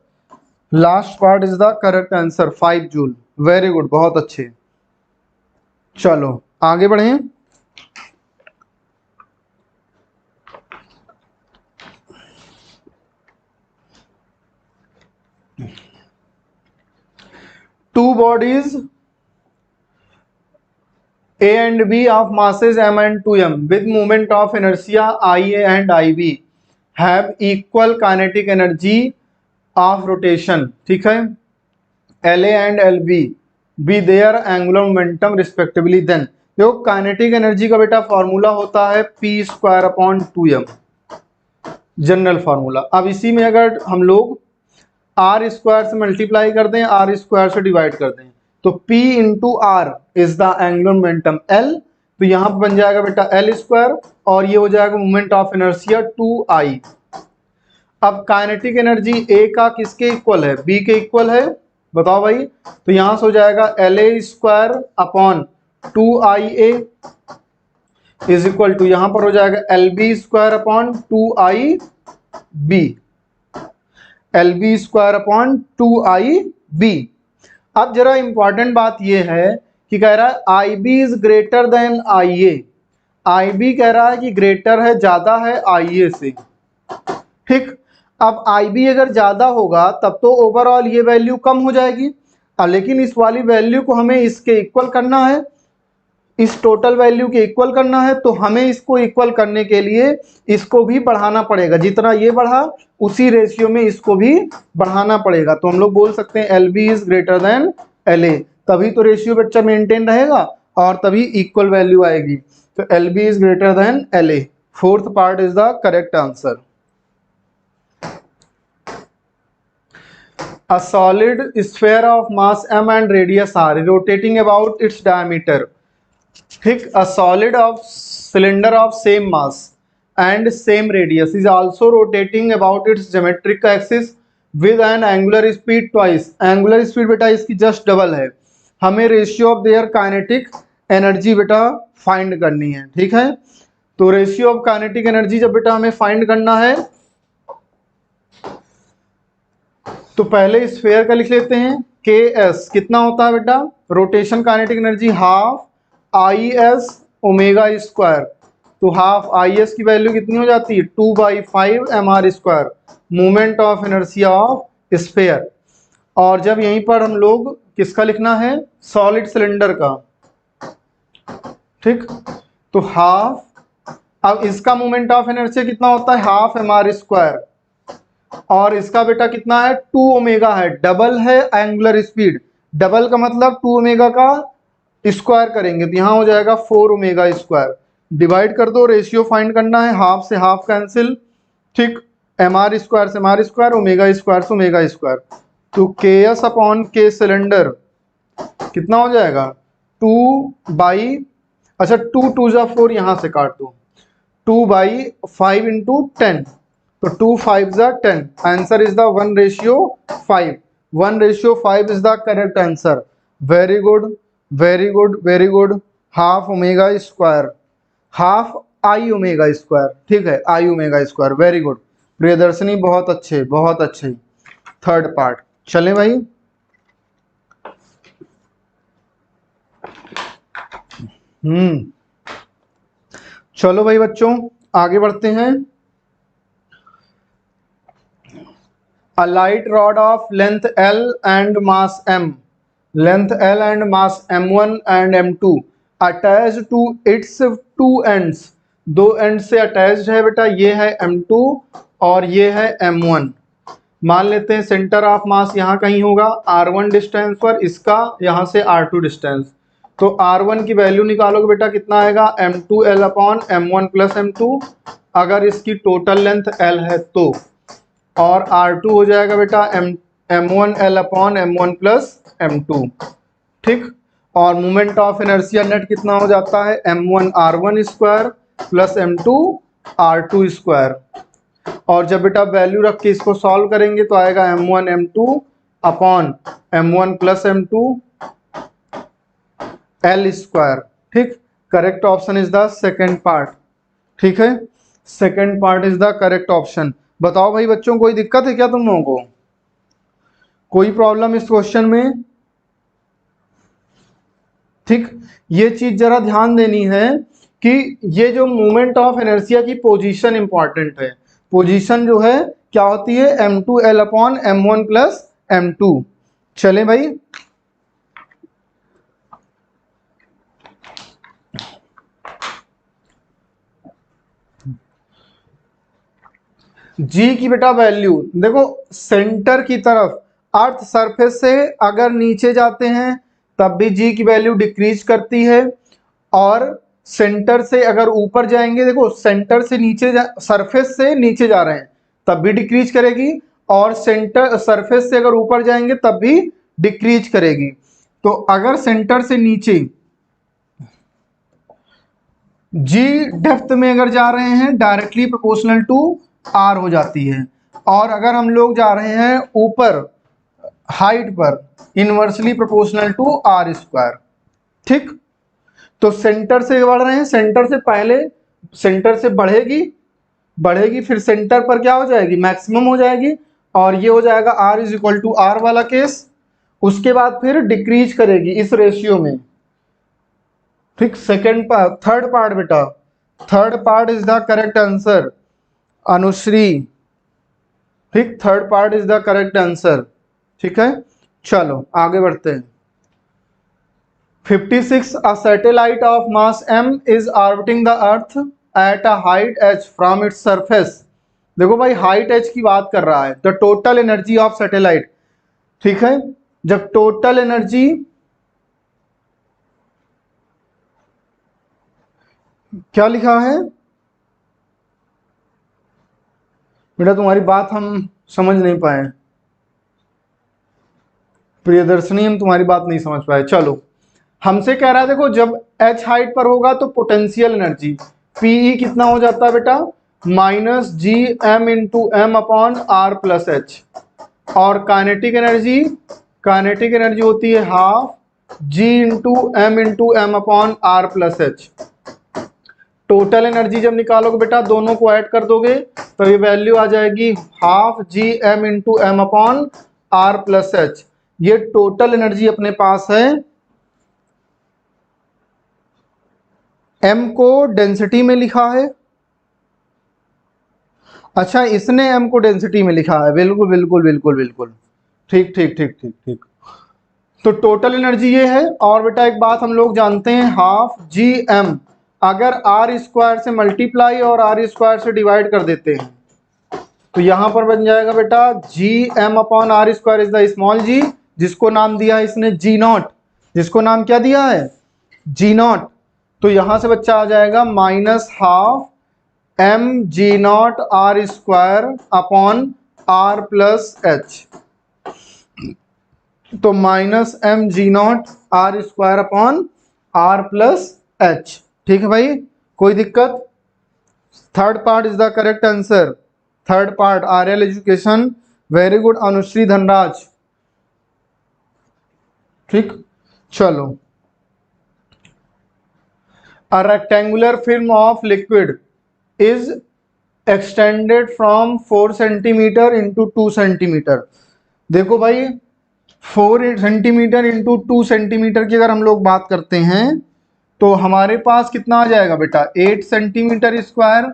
last part is the correct answer 5 joule. Very good, बहुत अच्छे। चलो आगे बढ़ें। Two bodies A and B of masses m and 2m with moment of inertia IA and IB have equal kinetic energy of rotation। ठीक है, LA and LB be their angular momentum respectively। then देखो kinetic energy का बेटा formula होता है p²/2m, general formula. अब इसी में अगर हम लोग r स्क्वायर से मल्टीप्लाई कर दें, r स्क्वायर से डिवाइड कर दें, तो P into r is the angular momentum L, तो यहां पर बन जाएगा बेटा L स्क्वायर और ये हो जाएगा मोमेंट ऑफ इनर्शिया 2I। अब काइनेटिक एनर्जी A का किसके इक्वल है B के इक्वल है, बताओ भाई, तो यहां से हो जाएगा LA square upon 2IA is equal to, यहां पर हो जाएगा LB square upon 2I B, LB square upon 2IB। अब जरा इंपॉर्टेंट बात यह है कि कह रहा है IB is greater then IA। IB कह रहा है कि ग्रेटर है, ज्यादा है IA से। ठीक, अब IB अगर ज्यादा होगा तब तो ओवरऑल ये वैल्यू कम हो जाएगी, लेकिन इस वाली वैल्यू को हमें इसके इक्वल करना है, इस टोटल वैल्यू के इक्वल करना है। तो हमें इसको इक्वल करने के लिए इसको भी बढ़ाना पड़ेगा, जितना ये बढ़ा उसी रेशियो में इसको भी बढ़ाना पड़ेगा। तो हम लोग बोल सकते हैं LB is greater then LA, तभी तो रेशियो बच्चा मेंटेन रहेगा और तभी इक्वल वैल्यू आएगी। तो LB is greater then LA, fourth part is the correct answer. A solid sphere of mass m and radius r rotating about its diameter। ठीक, a solid of cylinder of same mass and same radius is also rotating about its geometric axis with an angular speed twice। angular speed बेटा इसकी just double है। हमें ratio of their kinetic energy बेटा find करनी है। ठीक है, तो रेशियो ऑफ काइनेटिक एनर्जी जब बेटा हमें फाइंड करना है तो पहले स्फेयर का लिख लेते हैं। KS कितना होता है बेटा, rotation kinetic energy half IS omega square. तो हाफ IS की वैल्यू कितनी हो जाती है 2/5 mr square, moment of inertia of sphere. और जब यहीं पर हम लोग किसका लिखना है, सॉलिड सिलेंडर का। ठीक, तो हाफ, अब इसका मोमेंट ऑफ इनर्शिया कितना होता है हाफ mr स्क्वायर, और इसका बेटा कितना है 2 ओमेगा है, डबल है एंगुलर स्पीड। डबल का मतलब 2 ओमेगा का स्क्वायर करेंगे तो यहाँ हो जाएगा 4 ओमेगा स्क्वायर। डिवाइड कर दो, रेशियो फाइंड करना है, हाफ से हाफ कैंसिल। ठीक, mr स्क्वायर से mr स्क्वायर, ओमेगा स्क्वायर से ओमेगा स्क्वायर। तो KS अपॉन K सिलेंडर कितना हो जाएगा 2 बाई, अच्छा 2 2 जा 4, यहाँ से काट दो, 2/5 इंटू 10, तो 2 5 जा 10। Answer is the 1:5। 1:5 is the correct answer. Very good very good very good. Half omega square, half I omega square. ठीक है, I omega square, very good Priyadarshini, बहुत अच्छे बहुत अच्छे। थर्ड पार्ट चलें भाई। चलो भाई बच्चों आगे बढ़ते हैं। A light rod of length L and mass M, length L and mass M1 and M2 attached to its two ends। दो एंड से अटैच्ड है बेटा, ये है M2 और ये है M1। मान लेते हैं सेंटर ऑफ मास यहाँ कहीं होगा R1 डिस्टेंस पर, इसका यहाँ से R2 डिस्टेंस। तो R1 की वैल्यू निकालोगे बेटा कितना आएगा M2L upon M1 plus M2, अगर इसकी टोटल लेंथ L है तो। और R2 हो जाएगा बेटा M1L upon M1 plus M2। ठीक, और मोमेंट ऑफ इनर्शिया नेट कितना हो जाता है M1 R1 square plus M2 R2 square. और जब बेटा वैल्यू रख के इसको सॉल्व करेंगे तो आएगा M1 M2 upon M1 plus M2 L square. ठीक, correct option is the second part. ठीक है, second part is the correct option. बताओ भाई बच्चों कोई दिक्कत है क्या तुम लोगों को, कोई प्रॉब्लम इस क्वेश्चन में। ठीक, ये चीज जरा ध्यान देनी है कि ये जो मोमेंट ऑफ इनर्शिया की पोजीशन इंपॉर्टेंट है। पोजीशन जो है क्या होती है M2L upon M1 plus M2। चलें भाई, जी की बेटा वैल्यू देखो, सेंटर की तरफ अर्थ सरफेस से अगर नीचे जाते हैं तब भी जी की वैल्यू डिक्रीज करती है, और सेंटर से अगर ऊपर जाएंगे, देखो सेंटर से नीचे सरफेस से नीचे जा रहे हैं तब भी डिक्रीज करेगी, और सेंटर सरफेस से अगर ऊपर जाएंगे तब भी डिक्रीज करेगी। तो अगर सेंटर से नीचे जी डेप्थ में अगर जा रहे हैं डायरेक्टली प्रोपोर्शनल टू आर हो जाती है, और अगर हम लोग जा रहे हैं ऊपर हाइट पर inversely proportional to r square. ठीक, तो सेंटर से बढ़ रहे हैं, सेंटर से पहले सेंटर से बढ़ेगी बढ़ेगी, फिर सेंटर पर क्या हो जाएगी, मैक्सिमम हो जाएगी, और ये हो जाएगा R is equal to R वाला केस। उसके बाद फिर डिक्रीज करेगी इस रेशियो में। ठीक, सेकेंड पार्ट, थर्ड पार्ट बेटा, third part is the correct answer Anushri. ठीक, third part is the correct answer. ठीक है, चलो आगे बढ़ते हैं। 56 a satellite of mass m is orbiting the earth at a height h from its surface। देखो भाई हाइट h की बात कर रहा है, the total energy of satellite. ठीक है, जब टोटल एनर्जी, क्या लिखा है बेटा, तुम्हारी बात हम समझ नहीं पाए, प्रियदर्शनी हम तुम्हारी बात नहीं समझ पाए। चलो, हमसे कह रहा है देखो जब h हाइट पर होगा तो पोटेंशियल एनर्जी Pe कितना हो जाता है बेटा, minus G M into M upon are plus h. और काइनेटिक एनर्जी होती है half G into M upon are plus h. Total energy जब निकालोगे बेटा दोनों को ऐड कर दोगे तो ये वैल्यू आ जाएगी half G M into M upon are plus h. ये टोटल एनर्जी अपने पास है। m को डेंसिटी में लिखा है, अच्छा इसने m को डेंसिटी में लिखा है, बिल्कुल बिल्कुल बिल्कुल बिल्कुल, ठीक ठीक ठीक ठीक ठीक। तो टोटल एनर्जी ये है। और बेटा एक बात हम लोग जानते हैं, हाफ जी एम अगर आर स्क्वायर से मल्टीप्लाई और आर स्क्वायर से डिवाइड कर देते हैं तो यहां पर बन जाएगा बेटा G M upon R square is the small G, जिसको नाम दिया है इसने जी नॉट, जिसको नाम क्या दिया है, जी नॉट। तो यहां से बच्चा आ जाएगा minus half M G not R square upon are plus H. तो minus M G not R square upon are plus H. ठीक है भाई, कोई दिक्कत। Third part is the correct answer, third part RL education, very good Anushree Dhanraj. ठीक, चलो। A rectangular film of liquid is extended from 4 centimetre into 2 centimetre. देखो भाई 4 centimetre into 2 centimetre की अगर हम लोग बात करते हैं तो हमारे पास कितना आ जाएगा बेटा 8 सेंटीमीटर स्क्वायर,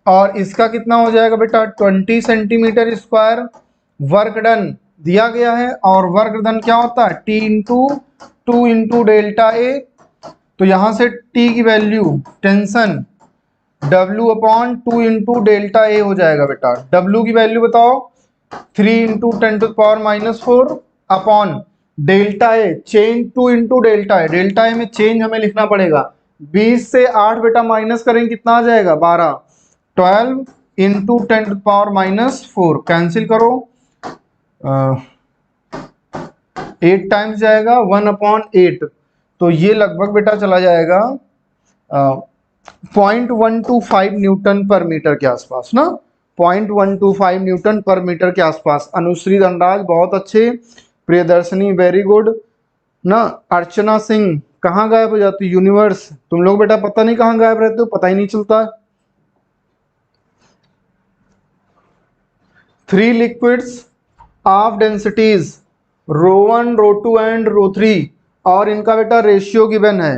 और इसका कितना हो जाएगा बेटा 20 सेंटीमीटर स्क्वायर। वर्क डन दिया गया है, और वर्क डन क्या होता है T into 2 into delta A. तो यहां से टी की value tension W upon 2 into delta A हो जाएगा बेटा। W की वैल्यू बताओ 3 into 10⁻⁻⁴ upon delta A change 2 into delta A, delta A में चेंज हमें लिखना पड़ेगा। 20 से 8 बेटा माइनस करेंगे कितना आ जाएगा 12, 12 इंटू 10⁻⁻⁴ कैंसिल करो, 8 टाइम्स जाएगा 1/8, तो ये लगभग बेटा चला जाएगा 0.125 न्यूटन पर मीटर के आसपास ना, 0.125 न्यूटन पर मीटर के आसपास। अनुश्री धनराज बहुत अच्छे, प्रियदर्शनी वेरी गुड ना। अर्चना सिंह कहाँ गायब हो जाती यूनिवर्स, तुम लोग बेटा पता नहीं कहाँ गायब रहते हो, पता ही नहीं चलता। 3 लिक्विड्स ऑफ डेंसिटीज ρ1 ρ2 एंड ρ3 और इनका बेटा रेशियो गिवन है।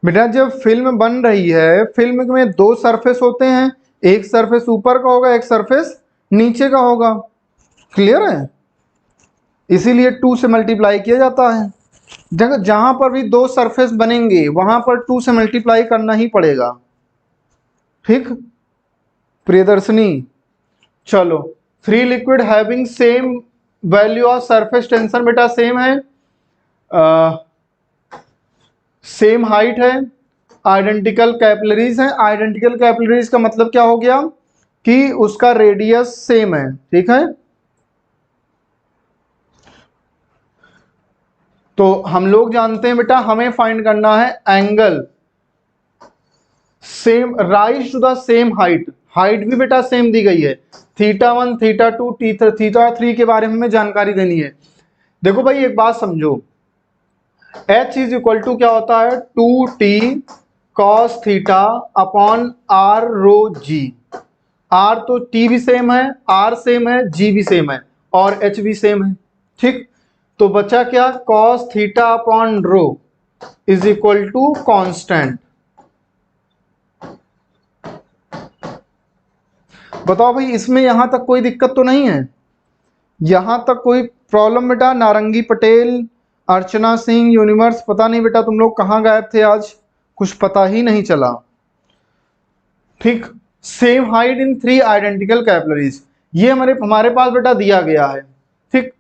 बेटा जब फिल्म बन रही है, फिल्म में 2 सरफेस होते हैं, एक सरफेस ऊपर का होगा, एक सरफेस नीचे का होगा, क्लियर है, इसीलिए 2 से मल्टीप्लाई किया जाता है। जहां पर भी 2 सरफेस बनेंगे वहां पर 2 से मल्टीप्लाई करना ही पड़ेगा। ठीक प्रियदर्शनी, चलो 3 liquid having same value of surface tension बेटा सेम है, सेम हाइट है, आइडेंटिकल कैपिलरीज है। आइडेंटिकल कैपिलरीज का मतलब क्या हो गया कि उसका रेडियस सेम है। ठीक है, तो हम लोग जानते हैं बेटा हमें फाइंड करना है angle, same rise to the same height, height भी बेटा सेम दी गई है, θ1 θ2 θ3 के बारे में जानकारी देनी है। देखो भाई एक बात समझो, H इज इक्वल टू क्या होता है 2t cos theta upon r रो g। r तो t भी सेम है, r सेम है, g भी सेम है और h भी सेम है। ठीक, तो बचा क्या cos theta upon rho is equal to constant. बताओ भाई इसमें यहां तक कोई दिक्कत तो नहीं है, यहां तक कोई प्रॉब्लम बेटा? नारंगी पटेल, अर्चना सिंह, यूनिवर्स, पता नहीं बेटा तुम लोग कहाँ गायब थे आज, कुछ पता ही नहीं चला। ठीक, same height in 3 identical capillaries, ये हमारे पास बेटा दिया गया है। ठीक,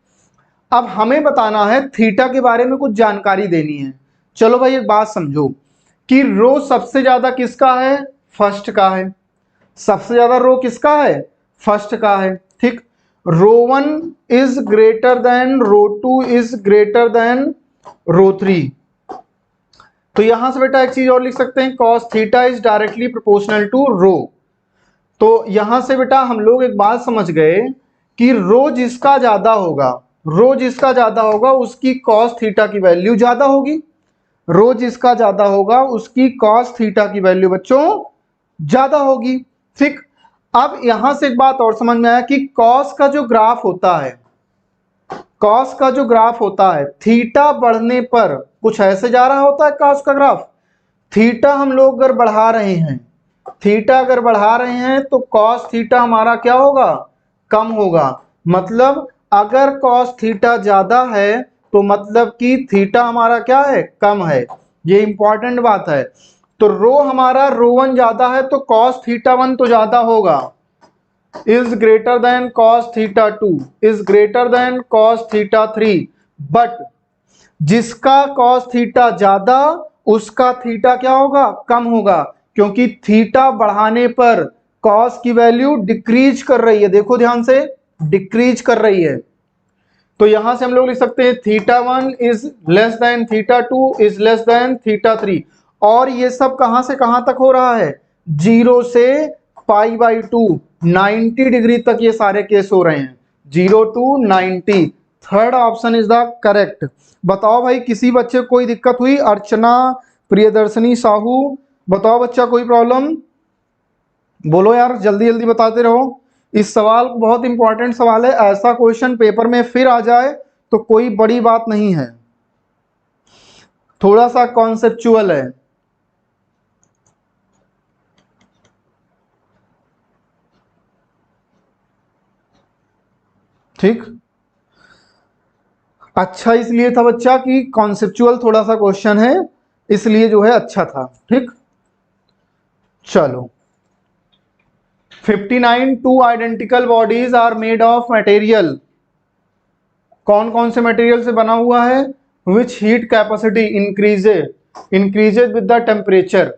अब हमें बताना है थीटा के बारे में कुछ जानकारी देनी है। चलो भाई एक बात समझो कि रो सबसे ज्यादा किसका है? फर्स्ट का है। सबसे ज्यादा रो किसका है? फर्स्ट का है। ठीक, rho 1 is greater than rho 2 is greater than rho 3। तो यहां से बेटा एक चीज और लिख सकते हैं, cos theta is directly proportional to rho. तो यहां से बेटा हम लोग एक बात समझ गए कि रो जिसका ज्यादा होगा, रो जिसका ज्यादा होगा उसकी cos थीटा की वैल्यू ज्यादा होगी। रो जिसका ज्यादा होगा उसकी cos थीटा की वैल्यू बच्चों ज्यादा होगी। ठीक, अब यहां से एक बात और समझ में आया कि cos का जो ग्राफ होता है, cos का जो ग्राफ होता है थीटा बढ़ने पर कुछ ऐसे जा रहा होता है cos का ग्राफ। थीटा हम लोग अगर बढ़ा रहे हैं, थीटा अगर बढ़ा रहे हैं तो cos थीटा हमारा क्या होगा? कम होगा। मतलब अगर cos थीटा ज्यादा है तो मतलब कि थीटा हमारा क्या है? कम है। ये इंपॉर्टेंट बात है। तो रो हमारा रो 1 ज्यादा है तो cos थीटा 1 तो ज्यादा होगा, is greater then cos theta 2 is greater then cos theta 3। But जिसका cos थीटा ज्यादा उसका थीटा क्या होगा? कम होगा, क्योंकि थीटा बढ़ाने पर cos की वैल्यू डिक्रीज कर रही है। देखो ध्यान से, डिक्रीज कर रही है। तो यहां से हम लोग लिख सकते हैं θ1 is less than θ2 is less than θ3। और ये सब कहां से कहां तक हो रहा है? 0 से π/2 90 डिग्री तक ये सारे केस हो रहे हैं, 0 to 90। Third option is the correct. बताओ भाई किसी बच्चे को कोई दिक्कत हुई? अर्चना, प्रियदर्शनी, साहू, बताओ बच्चा कोई प्रॉब्लम? बोलो यार, जल्दी जल्दी बताते रहो। इस सवाल बहुत इंपॉर्टेंट सवाल है, ऐसा क्वेश्चन पेपर में फिर आ जाए तो कोई बड़ी बात नहीं है, थोड़ा सा कॉन्सेप्चुअल है। ठीक, अच्छा इसलिए था बच्चा कि कॉन्सेप्चुअल थोड़ा सा क्वेश्चन है, इसलिए जो है अच्छा था। ठीक, चलो 59 two identical bodies are made of material. कौन कौन से मटेरियल से बना हुआ है? Which heat capacity increases with the temperature.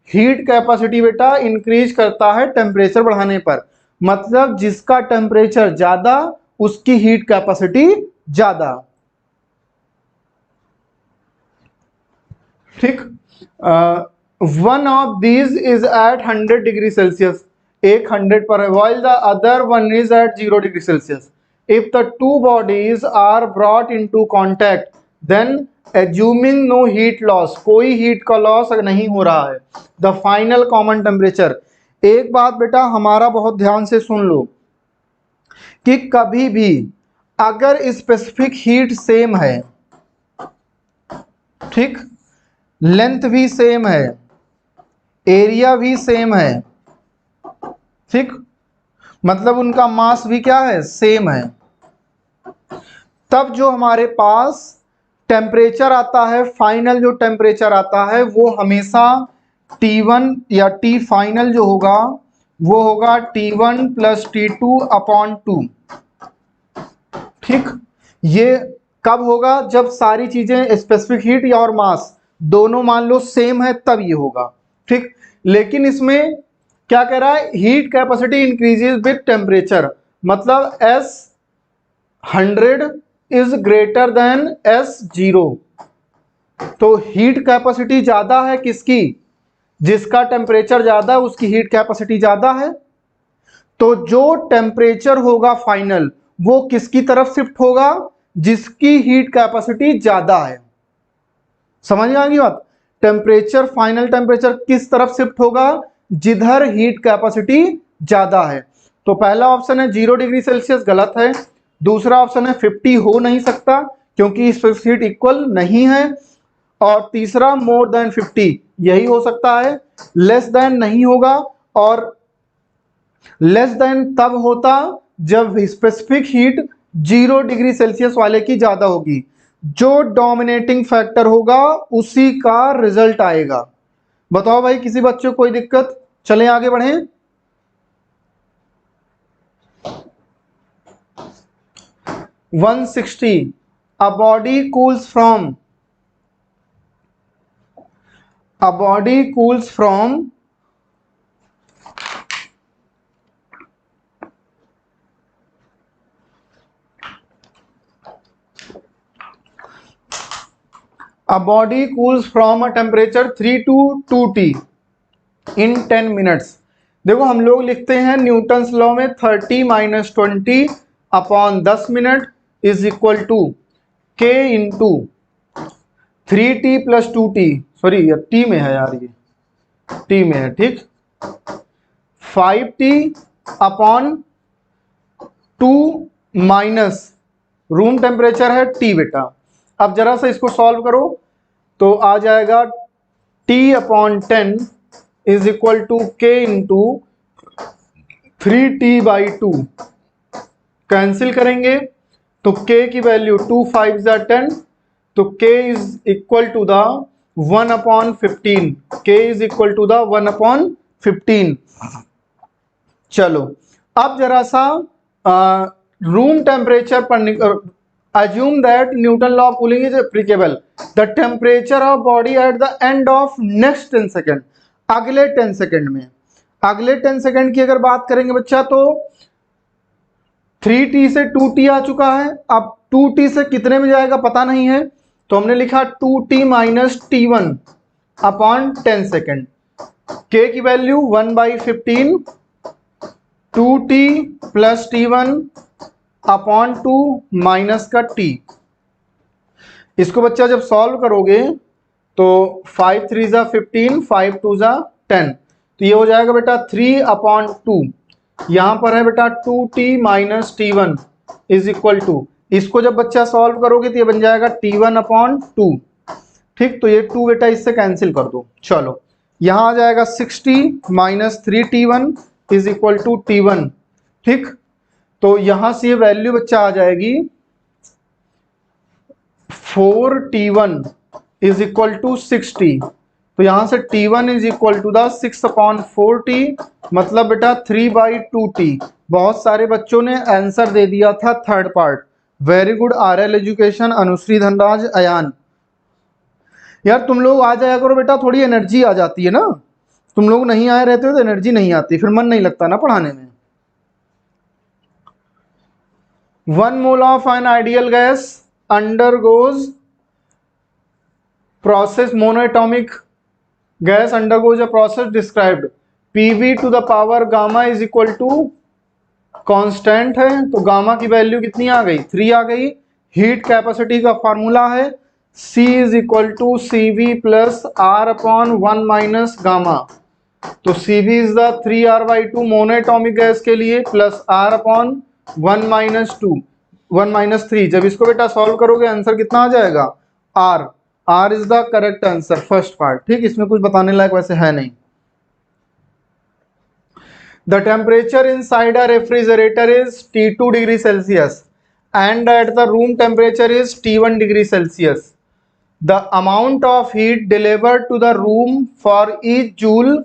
Heat capacity बेटा इंक्रीज करता है टेम्परेचर बढ़ाने पर, मतलब जिसका टेम्परेचर ज्यादा उसकी हीट कैपेसिटी ज्यादा। ठीक, one of these is at 100 degree Celsius, एक 100 पर है, while the other one is at 0 degree Celsius. If the two bodies are brought into contact, then assuming no heat loss, कोई heat का loss नहीं हो रहा है, the final common temperature। एक बात बेटा हमारा बहुत ध्यान से सुन लो कि कभी भी अगर स्पेसिफिक हीट सेम है, ठीक, लेंथ भी सेम है, एरिया भी सेम है, ठीक, मतलब उनका मास भी क्या है? सेम है, तब जो हमारे पास टेम्परेचर आता है, फाइनल जो टेम्परेचर आता है वो हमेशा T1 या T फाइनल जो होगा वो होगा T1 + T2 अपॉन 2। ठीक, ये कब होगा? जब सारी चीजें स्पेसिफिक हीट या और मास दोनों मान लो सेम है तब ये होगा। ठीक, लेकिन इसमें क्या कह रहा है? Heat capacity increases with temperature, मतलब S100 is greater then S0। तो हीट कैपेसिटी ज्यादा है किसकी? जिसका टेम्परेचर ज्यादा है उसकी हीट कैपेसिटी ज्यादा है, तो जो टेम्परेचर होगा फाइनल वो किसकी तरफ शिफ्ट होगा, जिसकी हीट कैपेसिटी ज्यादा है। समझ में आ गई बात? टेम्परेचर, फाइनल टेम्परेचर किस तरफ शिफ्ट होगा, जिधर हीट कैपेसिटी ज्यादा है। तो पहला ऑप्शन है 0 डिग्री सेल्सियस, गलत है। दूसरा ऑप्शन है 50 हो नहीं सकता क्योंकि इस पर हीट इक्वल नहीं है। और तीसरा मोर देन 50 यही हो सकता है। लेस देन नहीं होगा, और लेस देन तब होता जब स्पेसिफिक हीट 0 डिग्री सेल्सियस वाले की ज्यादा होगी। जो डोमिनेटिंग फैक्टर होगा उसी का रिजल्ट आएगा। बताओ भाई, किसी बच्चे को कोई दिक्कत? चलें आगे बढ़ें। (160) a body cools from a body cools from a body cools from a temperature 3 to 2T in 10 minutes। देखो हम लोग लिखते हैं न्यूटन्स लॉ में 30 - 20 upon 10 minute is equal to K into 3T + 2T, sorry T में है यार, ये टी में है, ठीक, 5T upon 2 minus room temperature है T बेटा। अब जरा सा इसको सॉल्व करो तो आ जाएगा T upon 10 is equal to K into 3T/2। Cancel करेंगे तो K की वैल्यू 2 5 10, तो K is equal to the 1/15। K is equal to the 1/15। चलो अब जरा सा रूम टेम्परेचर पर assume that Newton law of cooling is applicable, the temperature of body at the end of next 10 second, अगले 10 second में, अगले 10 second की अगर बात करेंगे बच्चा तो 3T से 2T आ चुका है। अब 2T से कितने में जाएगा पता नहीं है, तो हमने लिखा 2T - T1 upon 10 second. K की value 1/15, 2T + T1 upon 2 minus का T। इसको बच्चा जब सॉल्व करोगे तो 5 3 = 15, 5 2 = 10, तो ये हो जाएगा बेटा 3/2। यहां पर है बेटा 2T - T1 is equal to, इसको जब बच्चा सॉल्व करोगे तो ये बन जाएगा T1/2, ठीक। तो ये 2 बेटा इससे कैंसिल कर दो। चलो यहां आ जाएगा 60 - 3T1 is equal to T1, ठीक। तो यहां से ये वैल्यू बच्चा आ जाएगी 4T1 इज इक्वल टू 60। तो यहां से T1 is equal to the 6/4T, मतलब बेटा 3/2T। बहुत सारे बच्चों ने आंसर दे दिया था third part. Very good RL education, Anushri Dhanraj, Ayan. यार तुम लोग आ जाया करो बेटा, थोड़ी एनर्जी आ जाती है ना। तुम लोग नहीं आए रहते हो तो एनर्जी नहीं आती, फिर मन नहीं लगता ना पढ़ाने में। 1 mole of an ideal gas undergoes process, monoatomic gas undergoes a process described, PV to the power gamma is equal to constant है, तो गामा की वैल्यू कितनी आ गई, 3 आ गई। हीट कैपेसिटी का फार्मूला है C is equal to CV + R/1 minus gamma. तो CV is the 3R/2 monoatomic gas के लिए, प्लस R/1 - 3। जब इसको बेटा सॉल्व करोगे आंसर कितना आ जाएगा, R। R is the correct answer, first part, ठीक। इसमें कुछ बताने लायक वैसे है नहीं। The temperature inside a refrigerator is T2 degree Celsius and at the room temperature is T1 degree Celsius. The amount of heat delivered to the room for each joule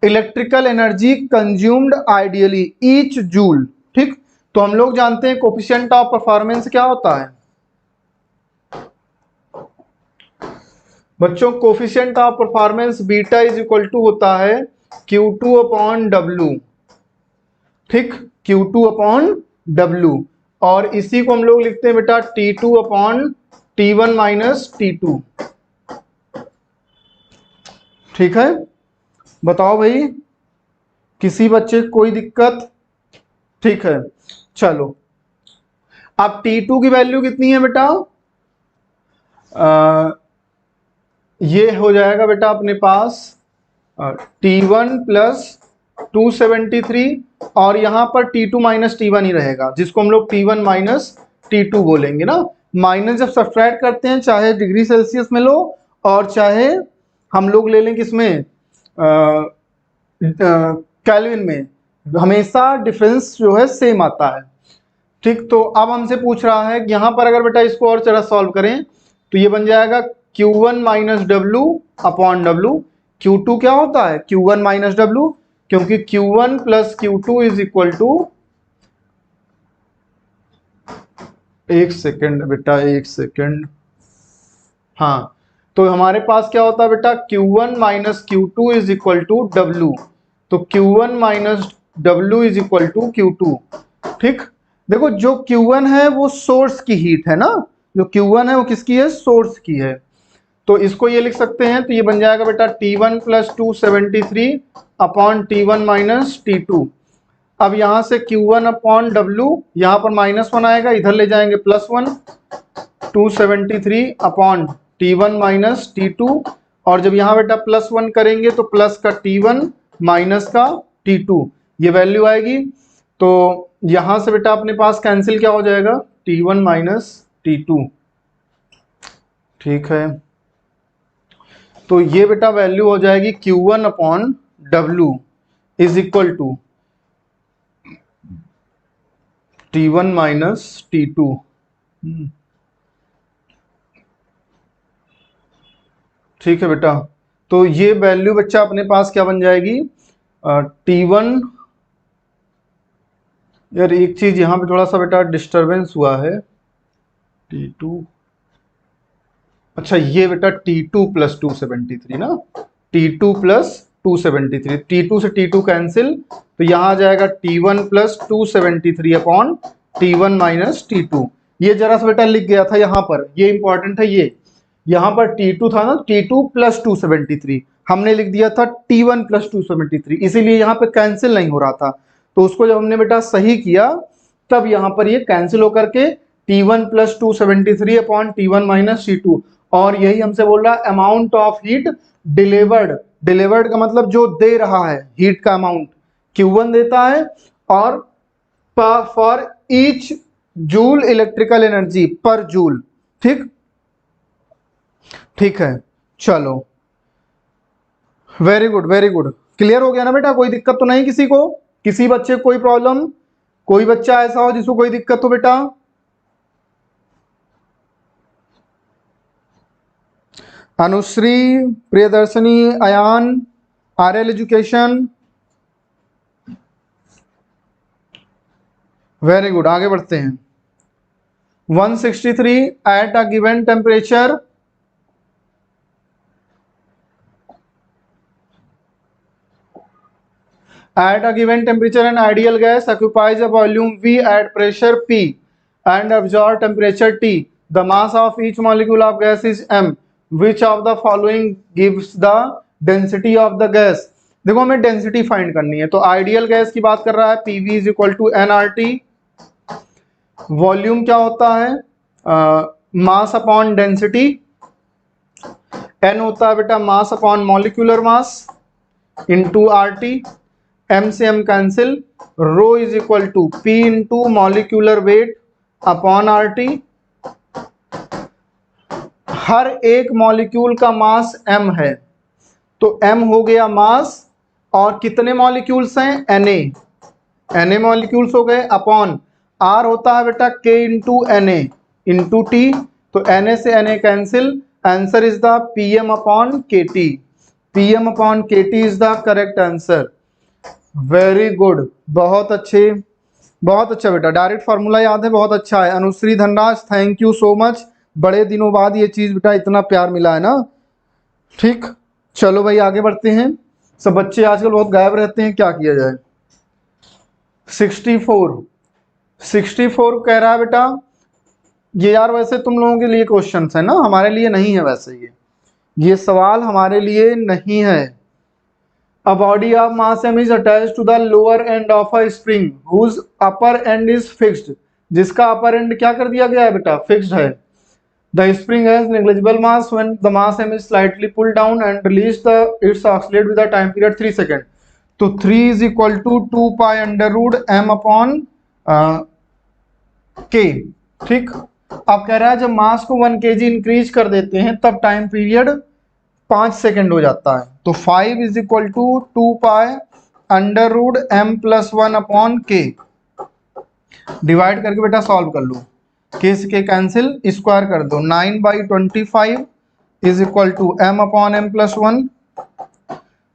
electrical energy consumed ideally, each joule, ठीक। तो हम लोग जानते हैं coefficient of performance क्या होता है बच्चों। Coefficient of performance beta is equal to होता है Q2/W, ठीक, Q2/W। और इसी को हम लोग लिखते हैं बेटा T2/T1 - T2, ठीक है, बताओ भाई, किसी बच्चे को कोई दिक्कत? ठीक है, चलो अब T2 की वैल्यू कितनी है बेटा? ये हो जाएगा बेटा अपने पास T1 प्लस 273 और यहाँ पर T2 माइनस T1 ही रहेगा, जिसको हम लोग T1 माइनस T2 बोलेंगे ना। माइनस जब सब्ट्रैक्ट करते हैं, चाहे डिग्री सेल्सियस में लो और चाहे हम लोग ले लें किसमें, केल्विन में, हमेशा डिफरेंस जो है सेम आता है। ठीक, तो अब हमसे पूछ रहा है कि यहाँ पर अगर बेटा इसको और जरा सॉल्व करें तो ये बन जाएगा Q1 minus W upon W. Q2 क्या होता है? Q1 माइनस डब्ल्यू, क्योंकि Q1 plus Q2 is equal to, एक सेकेंड बेटा, एक सेकेंड, हाँ, तो हमारे पास क्या होता है बेटा, Q1 minus Q2 is equal to W. तो Q1 minus W is equal to Q2। ठीक, देखो जो Q1 है वो सोर्स की हीट है ना, जो Q1 है वो किसकी है? सोर्स की है। तो इसको ये लिख सकते हैं, तो ये बन जाएगा बेटा T1 plus 273 upon T1 minus T2। अब यहाँ से Q1 अपॉन डब्ल्यू, यहाँ पर -1 आएगा, इधर ले जाएंगे +1, 273 अपॉन T1 माइनस T2, और जब यहाँ बेटा +1 करेंगे तो प्लस का T1 माइनस का T2, ये वैल्यू आएगी। तो यहाँ से बेटा अपने पास कैंसिल क्या हो जाएगा, T1 माइनस T2। ठीक है, तो ये बेटा वैल्यू हो जाएगी Q1 upon W is equal to T1 minus T2। ठीक है बेटा, तो ये वैल्यू बच्चा अपने पास क्या बन जाएगी, T1, यार एक चीज यहाँ पे थोड़ा सा बेटा डिस्टरबेंस हुआ है, T2, अच्छा ये बेटा T2 प्लस 273 ना, T2 प्लस 273, T2 से T2 कैंसिल, तो यहाँ आ जाएगा T1 plus 273 upon T1 minus T2। ये जरा सा बेटा लिख गया था यहाँ पर, ये इंपॉर्टेंट है, ये यहाँ पर T2 था ना, T2 प्लस 273, हमने लिख दिया था T1 प्लस 273, इसीलिए यहाँ पे कैंसिल नहीं हो रहा था। तो उसको जब हमने बेटा सही किया, तब यहाँ पर ये कैंसिल होकर के T1 plus 273 upon T1 minus T2, और यही हमसे बोल रहा है amount of heat delivered. Delivered का मतलब जो दे रहा है हीट का अमाउंट Q1 देता है, और for each joule electrical energy पर जूल। ठीक, ठीक है, चलो very good very good, clear हो गया ना बेटा? कोई दिक्कत तो नहीं किसी को, किसी बच्चे को कोई प्रॉब्लम? कोई बच्चा ऐसा हो जिसको कोई दिक्कत हो बेटा? Anushri, Priyadarshini, Ayan, RL education, very good, आगे बढ़ते हैं। 163 at a given temperature, at a given temperature an ideal gas occupies a volume V at pressure P and absorbs temperature T. The mass of each molecule of gas is m. Which of the following gives the density of the gas? देखो हमें density find करनी है, तो ideal gas की बात कर रहा है, PV is equal to nRT। Volume क्या होता है, मास अपॉन डेंसिटी, n होता है बेटा mass upon molecular mass into RT, m से m cancel, rho is equal to P into molecular weight upon RT। हर एक मॉलिक्यूल का मास m है, तो m हो गया मास, और कितने मॉलिक्यूल्स हैं, Na मॉलिक्यूल्स हो गए, अपॉन R होता है बेटा K into Na into T, तो Na से Na cancel, answer is the Pm upon KT। Pm upon KT is the correct answer. Very good, बहुत अच्छे, बहुत अच्छा बेटा, डायरेक्ट फार्मूला याद है, बहुत अच्छा है। Anushri Dhanraj, thank you so much, बड़े दिनों बाद ये चीज बेटा इतना प्यार मिला है ना। ठीक, चलो भाई आगे बढ़ते हैं। सब बच्चे आजकल बहुत गायब रहते हैं, क्या किया जाए। 64 कह रहा है बेटा, ये यार वैसे तुम लोगों के लिए क्वेश्चन है ना, हमारे लिए नहीं है वैसे ये। ये सवाल हमारे लिए नहीं है। A body of mass m is attached to the lower end of a spring whose upper end is fixed. जिसका अपर एंड क्या कर दिया गया है बेटा, फिक्स्ड है। The spring has negligible mass when the mass m is slightly pulled down and released its oscillate with a time period 3 seconds. तो 3 is equal to 2 pi under root m upon k। ठीक, अब कह रहा है जब मास को 1 kg increase कर देते हैं तब टाइम पीरियड 5 सेकेंड हो जाता है। तो 5 is equal to 2 pi under root m plus 1 upon k. Divide करके बेटा सॉल्व कर लो, के से के कैंसिल, स्क्वायर कर दो। 9/25 is equal to m upon m plus 1।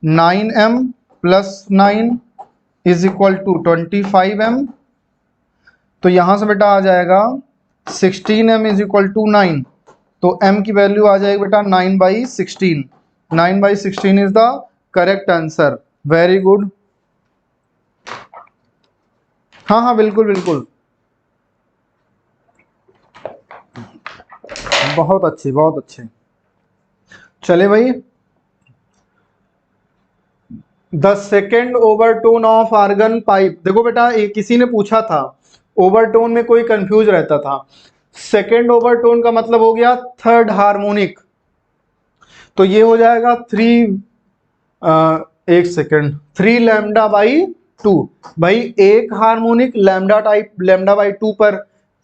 9m plus 9 is equal to 25m। तो यहां से बेटा आ जाएगा 16m इज इक्वल टू 9। तो m की वैल्यू आ जाएगी बेटा 9/16। 9/16 is the correct answer. Very good. हाँ हाँ बिल्कुल बिल्कुल, बहुत अच्छे बहुत अच्छे। चले भाई, the second overtone of organ pipe. देखो बेटा किसी ने पूछा था, ओवरटोन में कोई कंफ्यूज रहता था। सेकेंड ओवरटोन का मतलब हो गया थर्ड हार्मोनिक। तो ये हो जाएगा 3 लैम्डा बाई 2। भाई एक हार्मोनिक लैम्डा बाई 2 पर,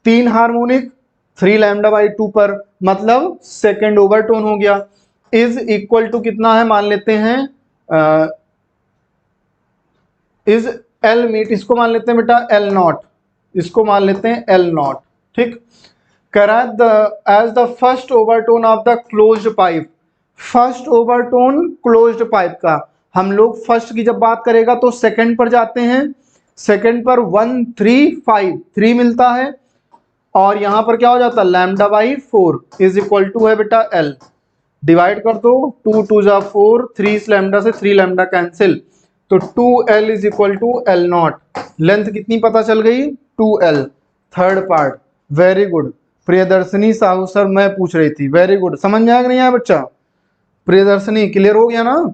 3 हार्मोनिक 3 लैम्डा बाई 2 पर, मतलब सेकेंड ओवरटोन हो गया। इज इक्वल टू कितना है मान लेते हैं, इज एल मीट, इसको मान लेते हैं बेटा एल नॉट, इसको मान लेते हैं एल नॉट। ठीक, करा as the first overtone of the closed pipe. First overtone closed pipe का, हम लोग फर्स्ट की जब बात करेगा तो सेकंड पर जाते हैं। सेकंड पर 1 3 5 3 मिलता है, और यहां पर क्या हो जाता है lambda by 4 is equal to है बेटा एल। डिवाइड कर दो, 2 2 जा 4, 3 लैम्डा से 3 लैम्डा कैंसिल, तो 2l is equal to l naught. Length कितनी पता चल गई, 2l। Third part, very good. Priyadarshini Sahu sir मैं पूछ रही थी, वेरी गुड। समझ में आया कि नहीं आया बच्चा? प्रियदर्शनी क्लियर हो गया ना?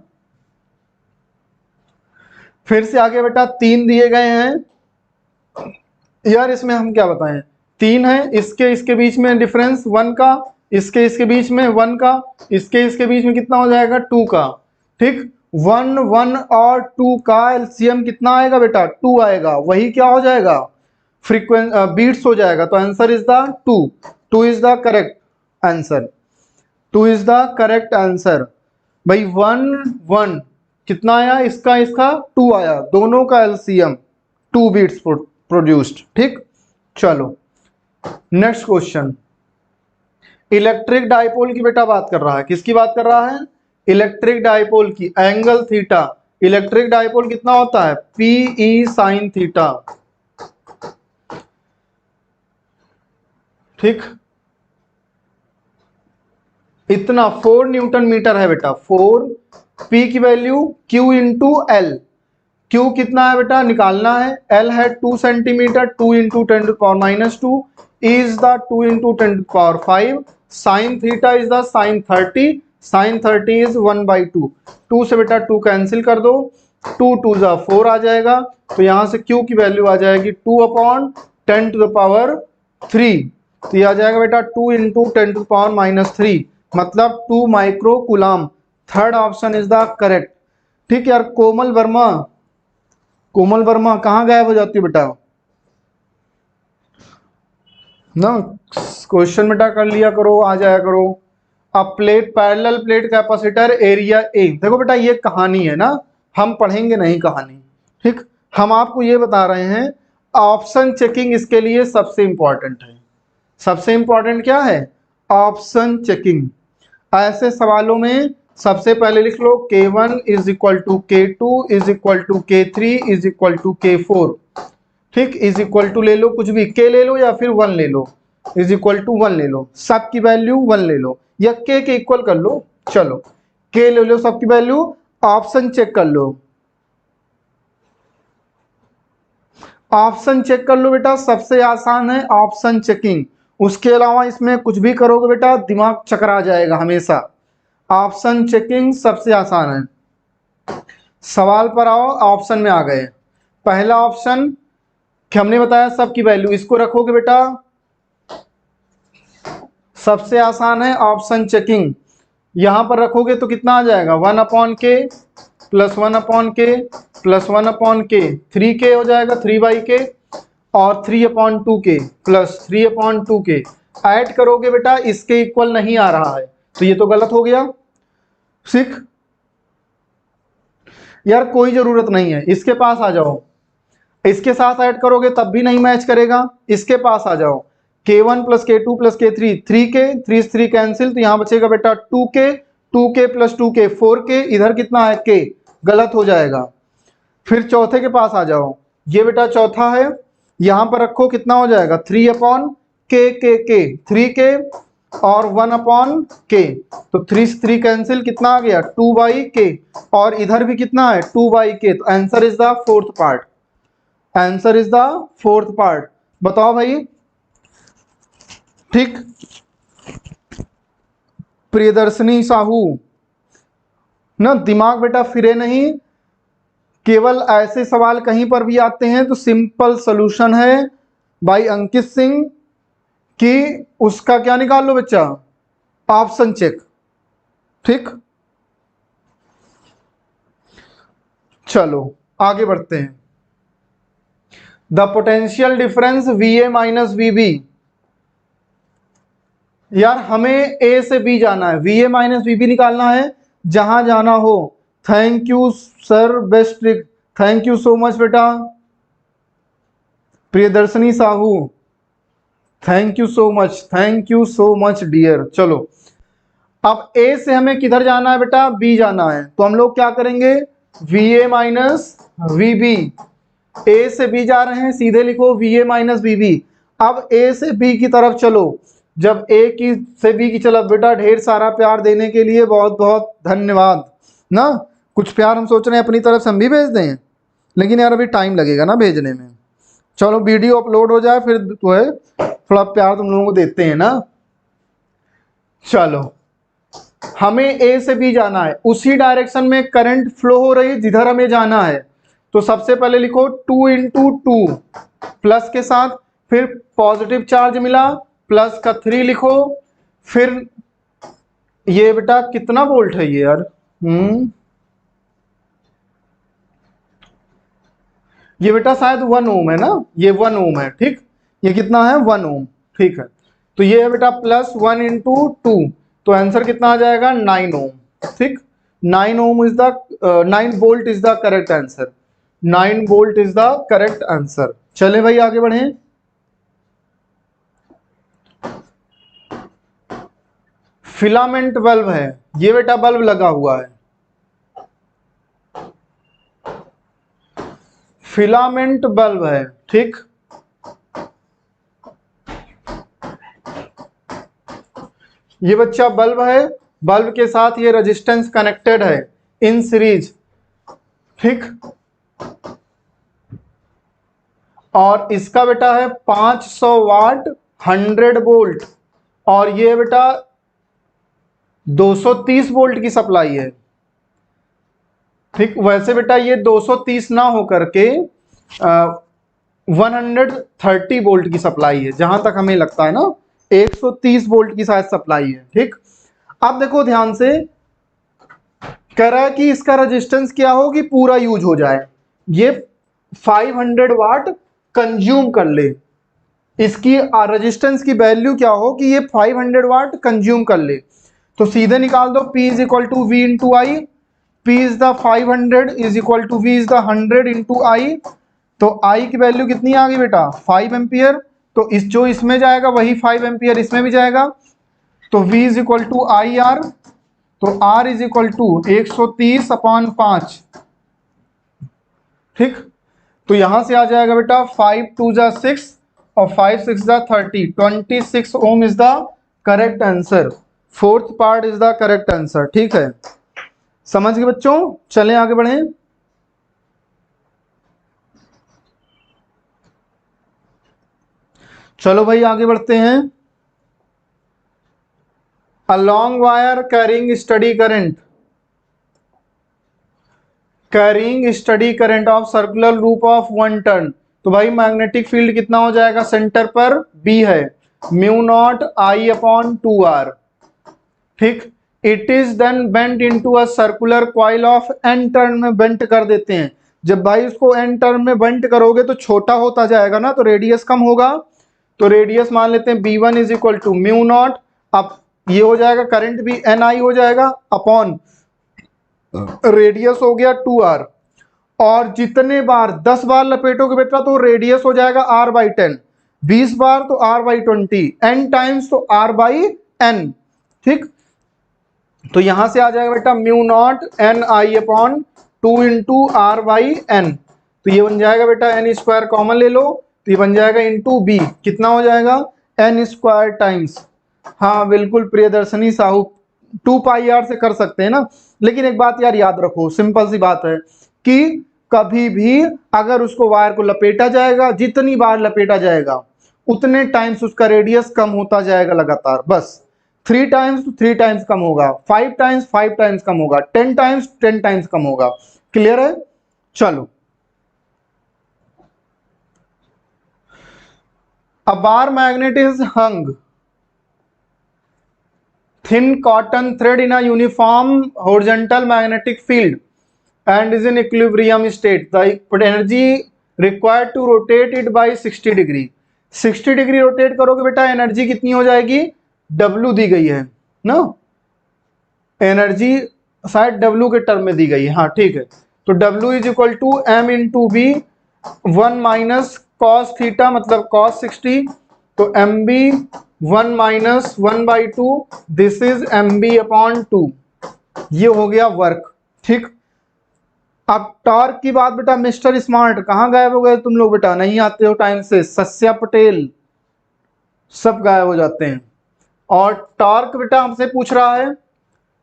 फिर से आगे बेटा 3 दिए गए हैं यार, इसमें हम क्या बताएं, 3 है, इसके बीच में डिफरेंस 1 का, इसके बीच में 1 का, इसके बीच में कितना हो जाएगा 2 का। ठीक, 1 1 और 2 का एलसीएम कितना आएगा बेटा 2 आएगा, वही क्या हो जाएगा बीट्स हो जाएगा। तो answer is the 2 is the correct answer. 2 is the correct answer. भाई 1 1 कितना आया, इसका 2 आया, दोनों का एलसीएम 2 बीट्स प्रोड्यूस्ड। ठीक, चलो नेक्स्ट क्वेश्चन। इलेक्ट्रिक डाइपोल की बेटा बात कर रहा है, किसकी बात कर रहा है, इलेक्ट्रिक डाइपोल की। एंगल थीटा, इलेक्ट्रिक डाइपोल कितना होता है पीई साइन थीटा। ठीक, इतना 4 न्यूटन मीटर है बेटा, 4। पी की value Q into l, Q कितना है बेटा निकालना है, L है 2 centimetre, 2 into 10⁻², is the 2 into 10⁵। Sine theta is the sine 30, sine 30 is 1/2। 2 से बेटा 2 कैंसिल कर दो, 2 2 जा 4 आ जाएगा। तो यहां से Q की वैल्यू आ जाएगी 2/10⁻3। तो ये आ जाएगा बेटा 2 इंटू 10⁻⁻3, मतलब 2 micro coulomb. Third option is the correct. ठीक यार, कोमल वर्मा, कोमल वर्मा कहाँ गायब हो जाती है बेटा ना, क्वेश्चन बेटा कर लिया करो, आ जाया करो। अब plate, parallel plate capacitor area A. देखो बेटा ये कहानी है ना, हम पढ़ेंगे नहीं कहानी। ठीक, हम आपको ये बता रहे हैं ऑप्शन चेकिंग इसके लिए सबसे इंपॉर्टेंट है। सबसे इंपॉर्टेंट क्या है, ऑप्शन चेकिंग। ऐसे सवालों में सबसे पहले लिख लो K1 is equal to K2 is equal to K3 is equal to K4। ठीक, इज इक्वल टू ले लो, कुछ भी K ले लो या फिर 1 ले लो, इज इक्वल टू 1 ले लो, सबकी वैल्यू 1 ले लो, या K के इक्वल कर लो। चलो K ले लो सबकी वैल्यू, ऑप्शन चेक कर लो, ऑप्शन चेक कर लो बेटा, सबसे आसान है ऑप्शन चेकिंग। उसके अलावा इसमें कुछ भी करोगे बेटा दिमाग चकरा जाएगा हमेशा। ऑप्शन चेकिंग सबसे आसान है। सवाल पर आओ, ऑप्शन में आ गए। पहला ऑप्शन कि हमने बताया सबकी वैल्यू, इसको रखोगे बेटा, सबसे आसान है ऑप्शन चेकिंग। यहां पर रखोगे तो कितना आ जाएगा, 1/k plus 1/k plus 1/k, 3k हो जाएगा, 3/k और 3/2k प्लस 3/2k। ऐड करोगे बेटा, इसके इक्वल नहीं आ रहा है तो ये तो गलत हो गया। सिख यार कोई जरूरत नहीं है, इसके पास आ जाओ, इसके साथ ऐड करोगे तब भी नहीं मैच करेगा। इसके पास आ जाओ, k1 plus k2 plus k3, 3k, 3 cancel, तो यहां बचेगा बेटा 2k, 2k plus 2k 4k, इधर कितना है k, गलत हो जाएगा। फिर चौथे के पास आ जाओ, ये बेटा चौथा है, यहां पर रखो, कितना हो जाएगा 3/k, 3k और 1/k, तो 3 कैंसिल, कितना आ गया 2/k, और इधर भी कितना है 2/k, तो answer is the fourth part, answer is the fourth part. बताओ भाई, ठीक। प्रियदर्शनी साहू ना, दिमाग बेटा फिरे नहीं, केवल ऐसे सवाल कहीं पर भी आते हैं तो सिंपल सॉल्यूशन है भाई अंकित सिंह कि उसका क्या निकाल लो बच्चा, ऑप्शन चेक, ठीक। चलो आगे बढ़ते हैं। The potential difference VA minus VB, यार हमें A से B जाना है, VA माइनस VB निकालना है, जहां जाना हो। Thank you sir, best trick, thank you so much बेटा। Priyadarshini Sahu, thank you so much, thank you so much dear. चलो अब A से हमें किधर जाना है बेटा, B जाना है, तो हम लोग क्या करेंगे, VA माइनस VB, A से B जा रहे हैं, सीधे लिखो VA माइनस VB। अब A से B की तरफ चलो, जब A की से B की चलो बेटा, ढेर सारा प्यार देने के लिए बहुत बहुत धन्यवाद ना। कुछ प्यार हम सोच रहे हैं अपनी तरफ से हम भी भेज दें, लेकिन यार अभी टाइम लगेगा ना भेजने में। चलो वीडियो अपलोड हो जाए फिर तो है, थोड़ा प्यार तुम लोगों को देते हैं ना। चलो हमें A से B जाना है, उसी डायरेक्शन में करंट फ्लो हो रही है जिधर हमें जाना है, तो सबसे पहले लिखो 2 × 2 प्लस के साथ, फिर पॉजिटिव चार्ज मिला, प्लस का 3 लिखो, फिर ये बेटा कितना वोल्ट है ये यार, ये बेटा शायद 1 ओम है ना, ये 1 ओम है, ठीक। ये कितना है 1 ओम, ठीक है। तो ये है बेटा प्लस 1 × 2, तो आंसर कितना आ जाएगा 9 ओम, ठीक। 9 ohm is the 9 volt is the correct answer, 9 volt is the correct answer. चले भाई आगे बढ़े। फिलामेंट बल्ब है, ये बेटा बल्ब लगा हुआ है, फिलामेंट बल्ब है, ठीक। ये बच्चा बल्ब है, बल्ब के साथ ये रेजिस्टेंस कनेक्टेड है इन सीरीज, ठीक। और इसका बेटा है 500 वाट 100 वोल्ट, और ये बेटा 230 वोल्ट की सप्लाई है, ठीक। वैसे बेटा ये 230 ना होकर के 130 वोल्ट की सप्लाई है, जहां तक हमें लगता है ना, 130 वोल्ट की शायद सप्लाई है, ठीक। अब देखो ध्यान से, कह रहा है कि इसका रेजिस्टेंस क्या हो कि पूरा यूज हो जाए, ये 500 वाट कंज्यूम कर ले, इसकी रेजिस्टेंस की वैल्यू क्या हो कि ये 500 वाट कंज्यूम कर ले, तो सीधे निकाल दो P is equal to V into I, P is the 500 is equal to V is the 100 into I, तो I की वैल्यू कितनी आ गई बेटा 5 एम्पियर, तो इस जो इसमें जाएगा वही 5 एम्पियर इसमें भी जाएगा, तो V is equal to I R, तो R इज इक्वल टू 130/5, ठीक। तो यहां से आ जाएगा बेटा 5 2 जा 6 और 5 6 जा 30, 26 ohm is the correct answer, fourth part is the correct answer, ठीक है। समझ गए बच्चों, चलें आगे बढ़े। चलो भाई आगे बढ़ते हैं। A long wire carrying study current, carrying study current of circular loop of 1 turn. तो भाई मैग्नेटिक फील्ड कितना हो जाएगा, सेंटर पर बी है, mu not I upon 2r। ठीक, it is then bent into a circular coil of n turn में bent कर देते हैं। जब भाई उसको n टर्न में बेंट करोगे तो छोटा होता जाएगा ना, तो रेडियस कम होगा। तो रेडियस मान लेते हैं b1 is equal to mu naught, अब ये हो जाएगा करंट भी ni हो जाएगा अपॉन रेडियस हो गया 2r। और जितने बार 10 बार लपेटोगे बेटा तो रेडियस हो जाएगा r बाई 10, 20 बार तो r बाई 20, n टाइम्स तो r बाई n। ठीक, तो यहां से आ जाएगा बेटा mu naught N I upon 2 into r by n. तो ये बन जाएगा बेटा एन स्क्वायर कॉमन ले लो, तो ये बन जाएगा इंटू बी, कितना हो जाएगा एन स्क्वायर टाइम्स, हाँ बिल्कुल प्रियदर्शनी साहू 2 पाई आर से कर सकते हैं ना। लेकिन एक बात यार याद रखो, सिंपल सी बात है कि कभी भी अगर उसको वायर को लपेटा जाएगा, जितनी बार लपेटा जाएगा उतने टाइम्स उसका रेडियस कम होता जाएगा लगातार, बस 3 टाइम्स तो 3 टाइम्स कम होगा, 5 टाइम्स 5 टाइम्स कम होगा, 10 टाइम्स 10 टाइम्स कम होगा। क्लियर है? चलो, a bar magnet is hung thin cotton thread in a uniform horizontal magnetic field and is in equilibrium state. The energy required to rotate it by 60 degree, 60 degree rotate करोगे बेटा energy कितनी हो जाएगी, W दी गई है ना, energy शायद W के टर्म में दी गई है, हाँ ठीक है। तो W is equal to M into B, 1 minus cos theta मतलब कॉस 60, तो M B 1 minus 1 by 2, this is M B upon 2, ये हो गया वर्क। ठीक, अब टॉर्क की बात बेटा मिस्टर स्मार्ट कहाँ गायब हो गए तुम लोग बेटा, नहीं आते हो टाइम से, सस्या पटेल सब गायब हो जाते हैं। और टॉर्क बेटा हमसे पूछ रहा है,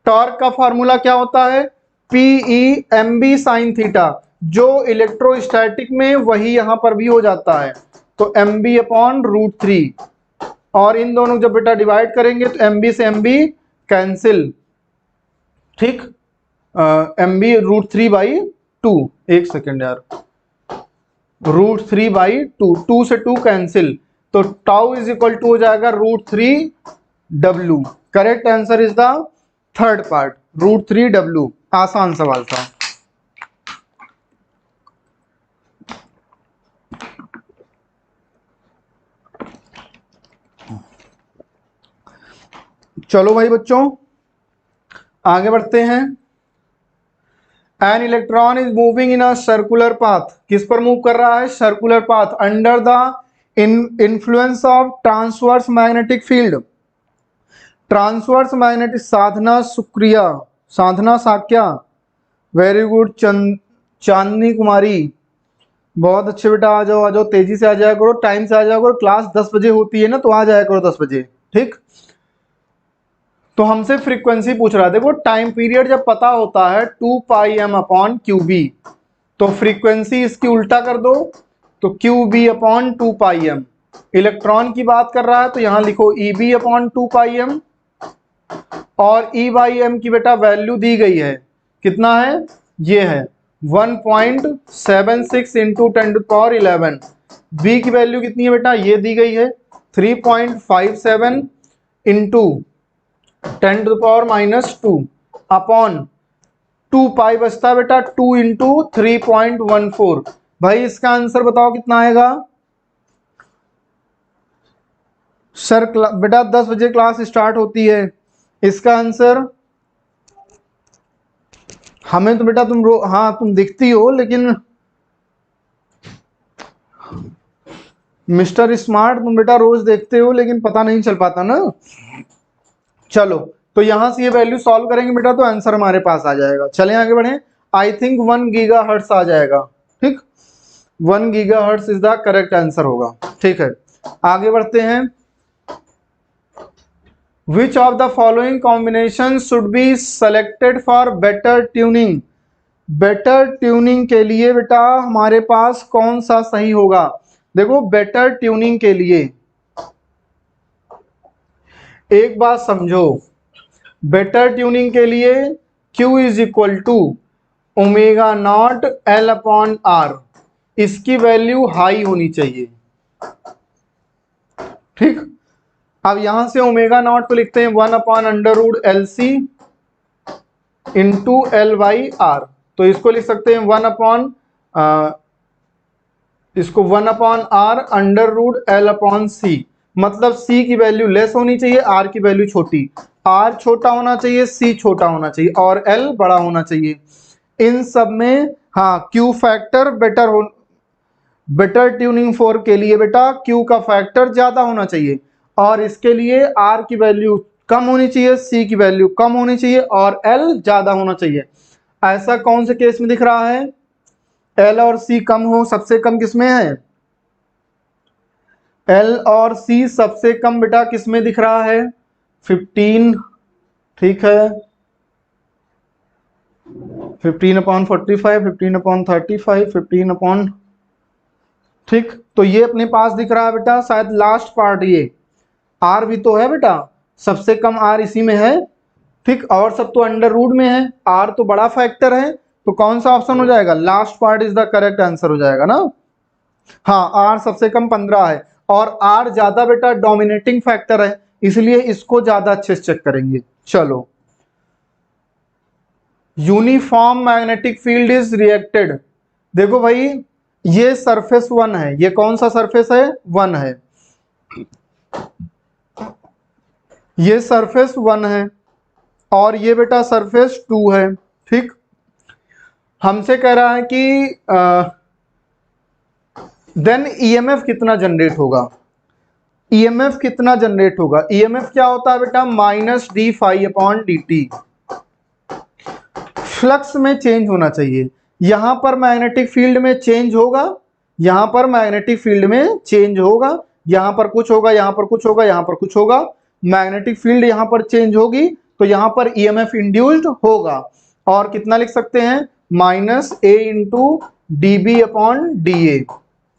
टॉर्क का फॉर्मूला क्या होता है, PE M B sine theta, जो इलेक्ट्रोस्टैटिक में वही यहां पर भी हो जाता है, तो एम बी अपॉन रूट 3, और इन दोनों जब बेटा डिवाइड करेंगे तो एम बी से एम बी कैंसिल। ठीक, एम बी रूट 3 बाई 2, एक सेकेंड यार, रूट 3 बाई 2, 2 से 2 कैंसिल, तो टाउ इज इक्वल टू हो जाएगा root 3 W. Correct answer is the third part, root 3 W. आसान सवाल था। चलो भाई बच्चों आगे बढ़ते हैं। An electron is moving in a circular path, किस पर मूव कर रहा है, circular path, under the influence of transverse magnetic field, transverse magnetic, Sadhana Sukriya, Sadhana Sakya, very good, Chandni Kumari, बहुत अच्छे बेटा, आ जाओ आ जाओ, तेजी से आ जाया करो, टाइम से आ जाया करो, क्लास 10 बजे होती है ना, तो आ जाया करो 10 बजे। ठीक, तो हमसे फ्रीक्वेंसी पूछ रहा है, देखो टाइम पीरियड जब पता होता है 2 पाई एम अपॉन क्यू बी, तो फ्रीक्वेंसी इसकी उल्टा कर दो, तो क्यू बी अपॉन 2 पाई एम। इलेक्ट्रॉन की बात कर रहा है तो यहां लिखो ई बी अपॉन 2 पाई एम, और ई बाई एम की बेटा वैल्यू दी गई है, कितना है, ये है 1.76 इंटू 10⁻11। बी की वैल्यू कितनी है बेटा, ये दी गई है 3.57 इंटू 10⁻⁻2 अपॉन 2 पाई बचता है बेटा 2 इंटू 3.14। भाई इसका आंसर बताओ कितना आएगा सर, बेटा 10 बजे क्लास स्टार्ट होती है, इसका आंसर हमें तो बेटा तुम हाँ तुम दिखती हो, लेकिन मिस्टर स्मार्ट तुम बेटा रोज देखते हो लेकिन पता नहीं चल पाता ना। चलो, तो यहां से ये वैल्यू सॉल्व करेंगे बेटा तो आंसर हमारे पास आ जाएगा। चलें आगे बढ़े, आई थिंक 1 गीगा हर्ट्स आ जाएगा। ठीक, 1 giga hertz is the correct answer होगा। ठीक है, आगे बढ़ते हैं। Which of the following combination should be selected for better tuning? Better tuning के लिए बेटा हमारे पास कौन सा सही होगा, देखो बेटर ट्यूनिंग के लिए एक बात समझो, बेटर ट्यूनिंग के लिए Q is equal to omega naught L upon R, इसकी वैल्यू हाई होनी चाहिए। ठीक, अब यहां से ओमेगा नॉट को लिखते हैं 1 upon under root L C into L by R. तो इसको लिख सकते हैं 1 अपॉन इसको 1 upon R under root L upon C, मतलब सी की वैल्यू लेस होनी चाहिए, आर की वैल्यू छोटी। आर छोटा होना चाहिए, सी छोटा होना चाहिए और एल बड़ा होना चाहिए। इन सब में हाँ Q factor better tuning fork के लिए बेटा क्यू का फैक्टर ज्यादा होना चाहिए, और इसके लिए आर की वैल्यू कम होनी चाहिए, सी की वैल्यू कम होनी चाहिए और एल ज्यादा होना चाहिए। ऐसा कौन से केस में दिख रहा है? एल और सी कम हो, सबसे कम किसमें है? एल और सी सबसे कम बेटा किसमें दिख रहा है? 15। ठीक है, 15 अपॉन 45, 15 अपॉन 35, 15 अपॉन, ठीक, तो ये अपने पास दिख रहा है बेटा शायद लास्ट पार्ट। ये आर भी तो है बेटा, सबसे कम आर इसी में है। ठीक, और सब तो अंडर रूट में है, आर तो बड़ा फैक्टर है, तो कौन सा ऑप्शन हो जाएगा? Last part is the correct answer हो जाएगा ना। हाँ, आर सबसे कम 15 है और आर ज्यादा बेटा डोमिनेटिंग फैक्टर है, इसलिए इसको ज्यादा अच्छे से चेक करेंगे। चलो, uniform magnetic field is reacted. देखो भाई, ये सरफेस 1 है, ये कौन सा सरफेस है? 1 है, ये सरफेस 1 है और ये बेटा सरफेस 2 है। ठीक, हमसे कह रहा है कि देन ईएमएफ कितना जनरेट होगा? ईएमएफ कितना जनरेट होगा? ईएमएफ क्या होता है बेटा? Minus d phi upon D t. Flux में चेंज होना चाहिए, यहां पर मैग्नेटिक फील्ड में चेंज होगा, यहां पर मैग्नेटिक फील्ड में चेंज होगा, यहां पर कुछ होगा, यहां पर कुछ होगा, यहां पर कुछ होगा, मैग्नेटिक फील्ड यहां पर चेंज होगी तो यहां पर ईएमएफ इंड्यूस्ड होगा। और कितना लिख सकते हैं? Minus A into D B upon D A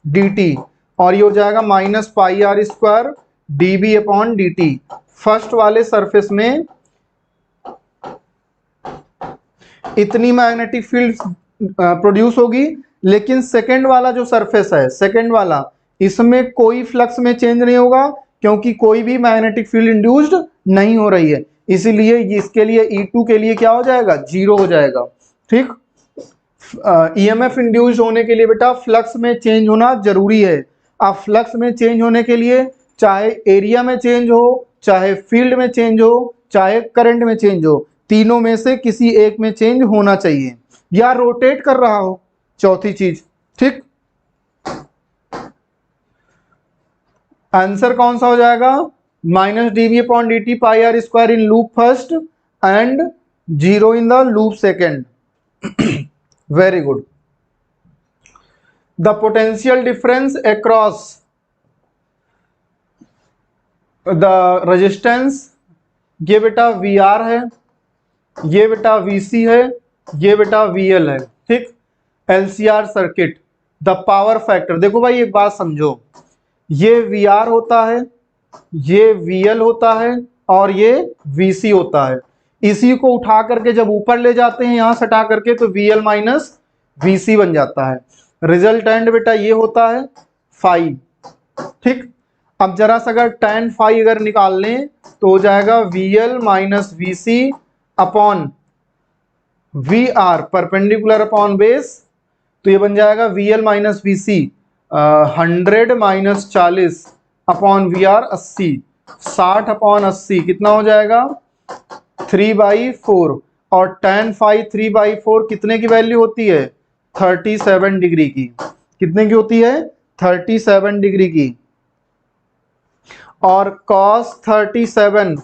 D T, और ये हो जाएगा minus pi R square D B upon D T. First वाले सरफेस में इतनी मैग्नेटिक फील्ड प्रोड्यूस होगी, लेकिन सेकंड वाला जो सरफेस है, सेकंड वाला, इसमें कोई फ्लक्स में चेंज नहीं होगा क्योंकि कोई भी मैग्नेटिक फील्ड इंड्यूस्ड नहीं हो रही है, इसीलिए इसके लिए E2 के लिए क्या हो जाएगा? 0 हो जाएगा। ठीक, ईएमएफ इंड्यूस्ड होने के लिए बेटा फ्लक्स में चेंज होना जरूरी है। अब फ्लक्स में चेंज होने के लिए चाहे एरिया में चेंज हो, चाहे फील्ड में चेंज हो, चाहे करंट में चेंज हो, तीनों में से किसी एक में चेंज होना चाहिए, या रोटेट कर रहा हो, चौथी चीज। ठीक, आंसर कौन सा हो जाएगा? Minus D V upon D T pi R square in loop first and 0 in the loop second. Very good. The potential difference across the resistance, ये बेटा वी आर है, ये बेटा वीसी है, ये बेटा वीएल है। ठीक, LCR circuit. The power factor, देखो भाई एक बात समझो, ये वी आर होता है, ये वीएल होता है और ये वीसी होता है। इसी को उठा करके जब ऊपर ले जाते हैं यहां सटा करके तो वीएल माइनस वीसी बन जाता है। रिजल्टेंट बेटा ये होता है फाई। ठीक, अब जरा सा अगर tan फाई अगर निकाल लें तो हो जाएगा VL minus VC upon V R perpendicular upon base, तो ये बन जाएगा VL minus VC 100 minus 40 upon V R 80, 60 upon 80 कितना हो जाएगा? 3/4। और tan फाई 3/4 कितने की वैल्यू होती है? 37 डिग्री की। कितने की होती है? 37 डिग्री की। और cos 37,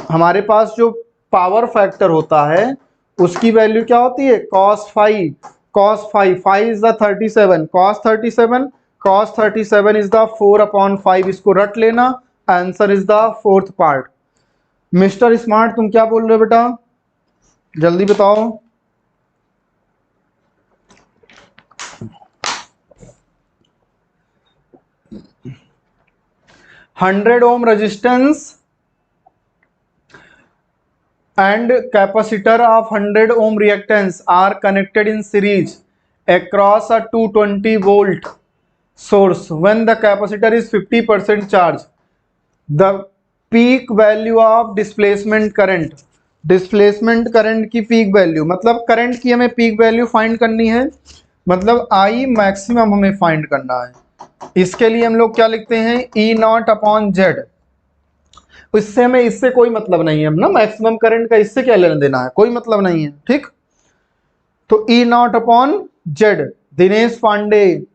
हमारे पास जो पावर फैक्टर होता है उसकी वैल्यू क्या होती है? cos 5, cos 5, 5 is the 37, cos 37, cos 37 is the 4/5, इसको रट लेना, answer is the fourth part. Mister smart तुम क्या बोल रहे हो बेटा? जल्दी बताओ। Hundred ohm resistance and capacitor of 100 ohm reactance are connected in series across a 220 volt source. When the capacitor is 50% charged, the peak value of displacement current, displacement current की peak value, मतलब current की हमें peak value find करनी है, मतलब I maximum हमें find करना है। इसके लिए हम लोग क्या लिखते हैं, ई नॉट अपॉन जेड। इससे हमें, इससे कोई मतलब नहीं है ना, मैक्सिमम करंट का इससे क्या लेना देना है, कोई मतलब नहीं है, ठीक। तो E not upon Z. Dinesh Pandey,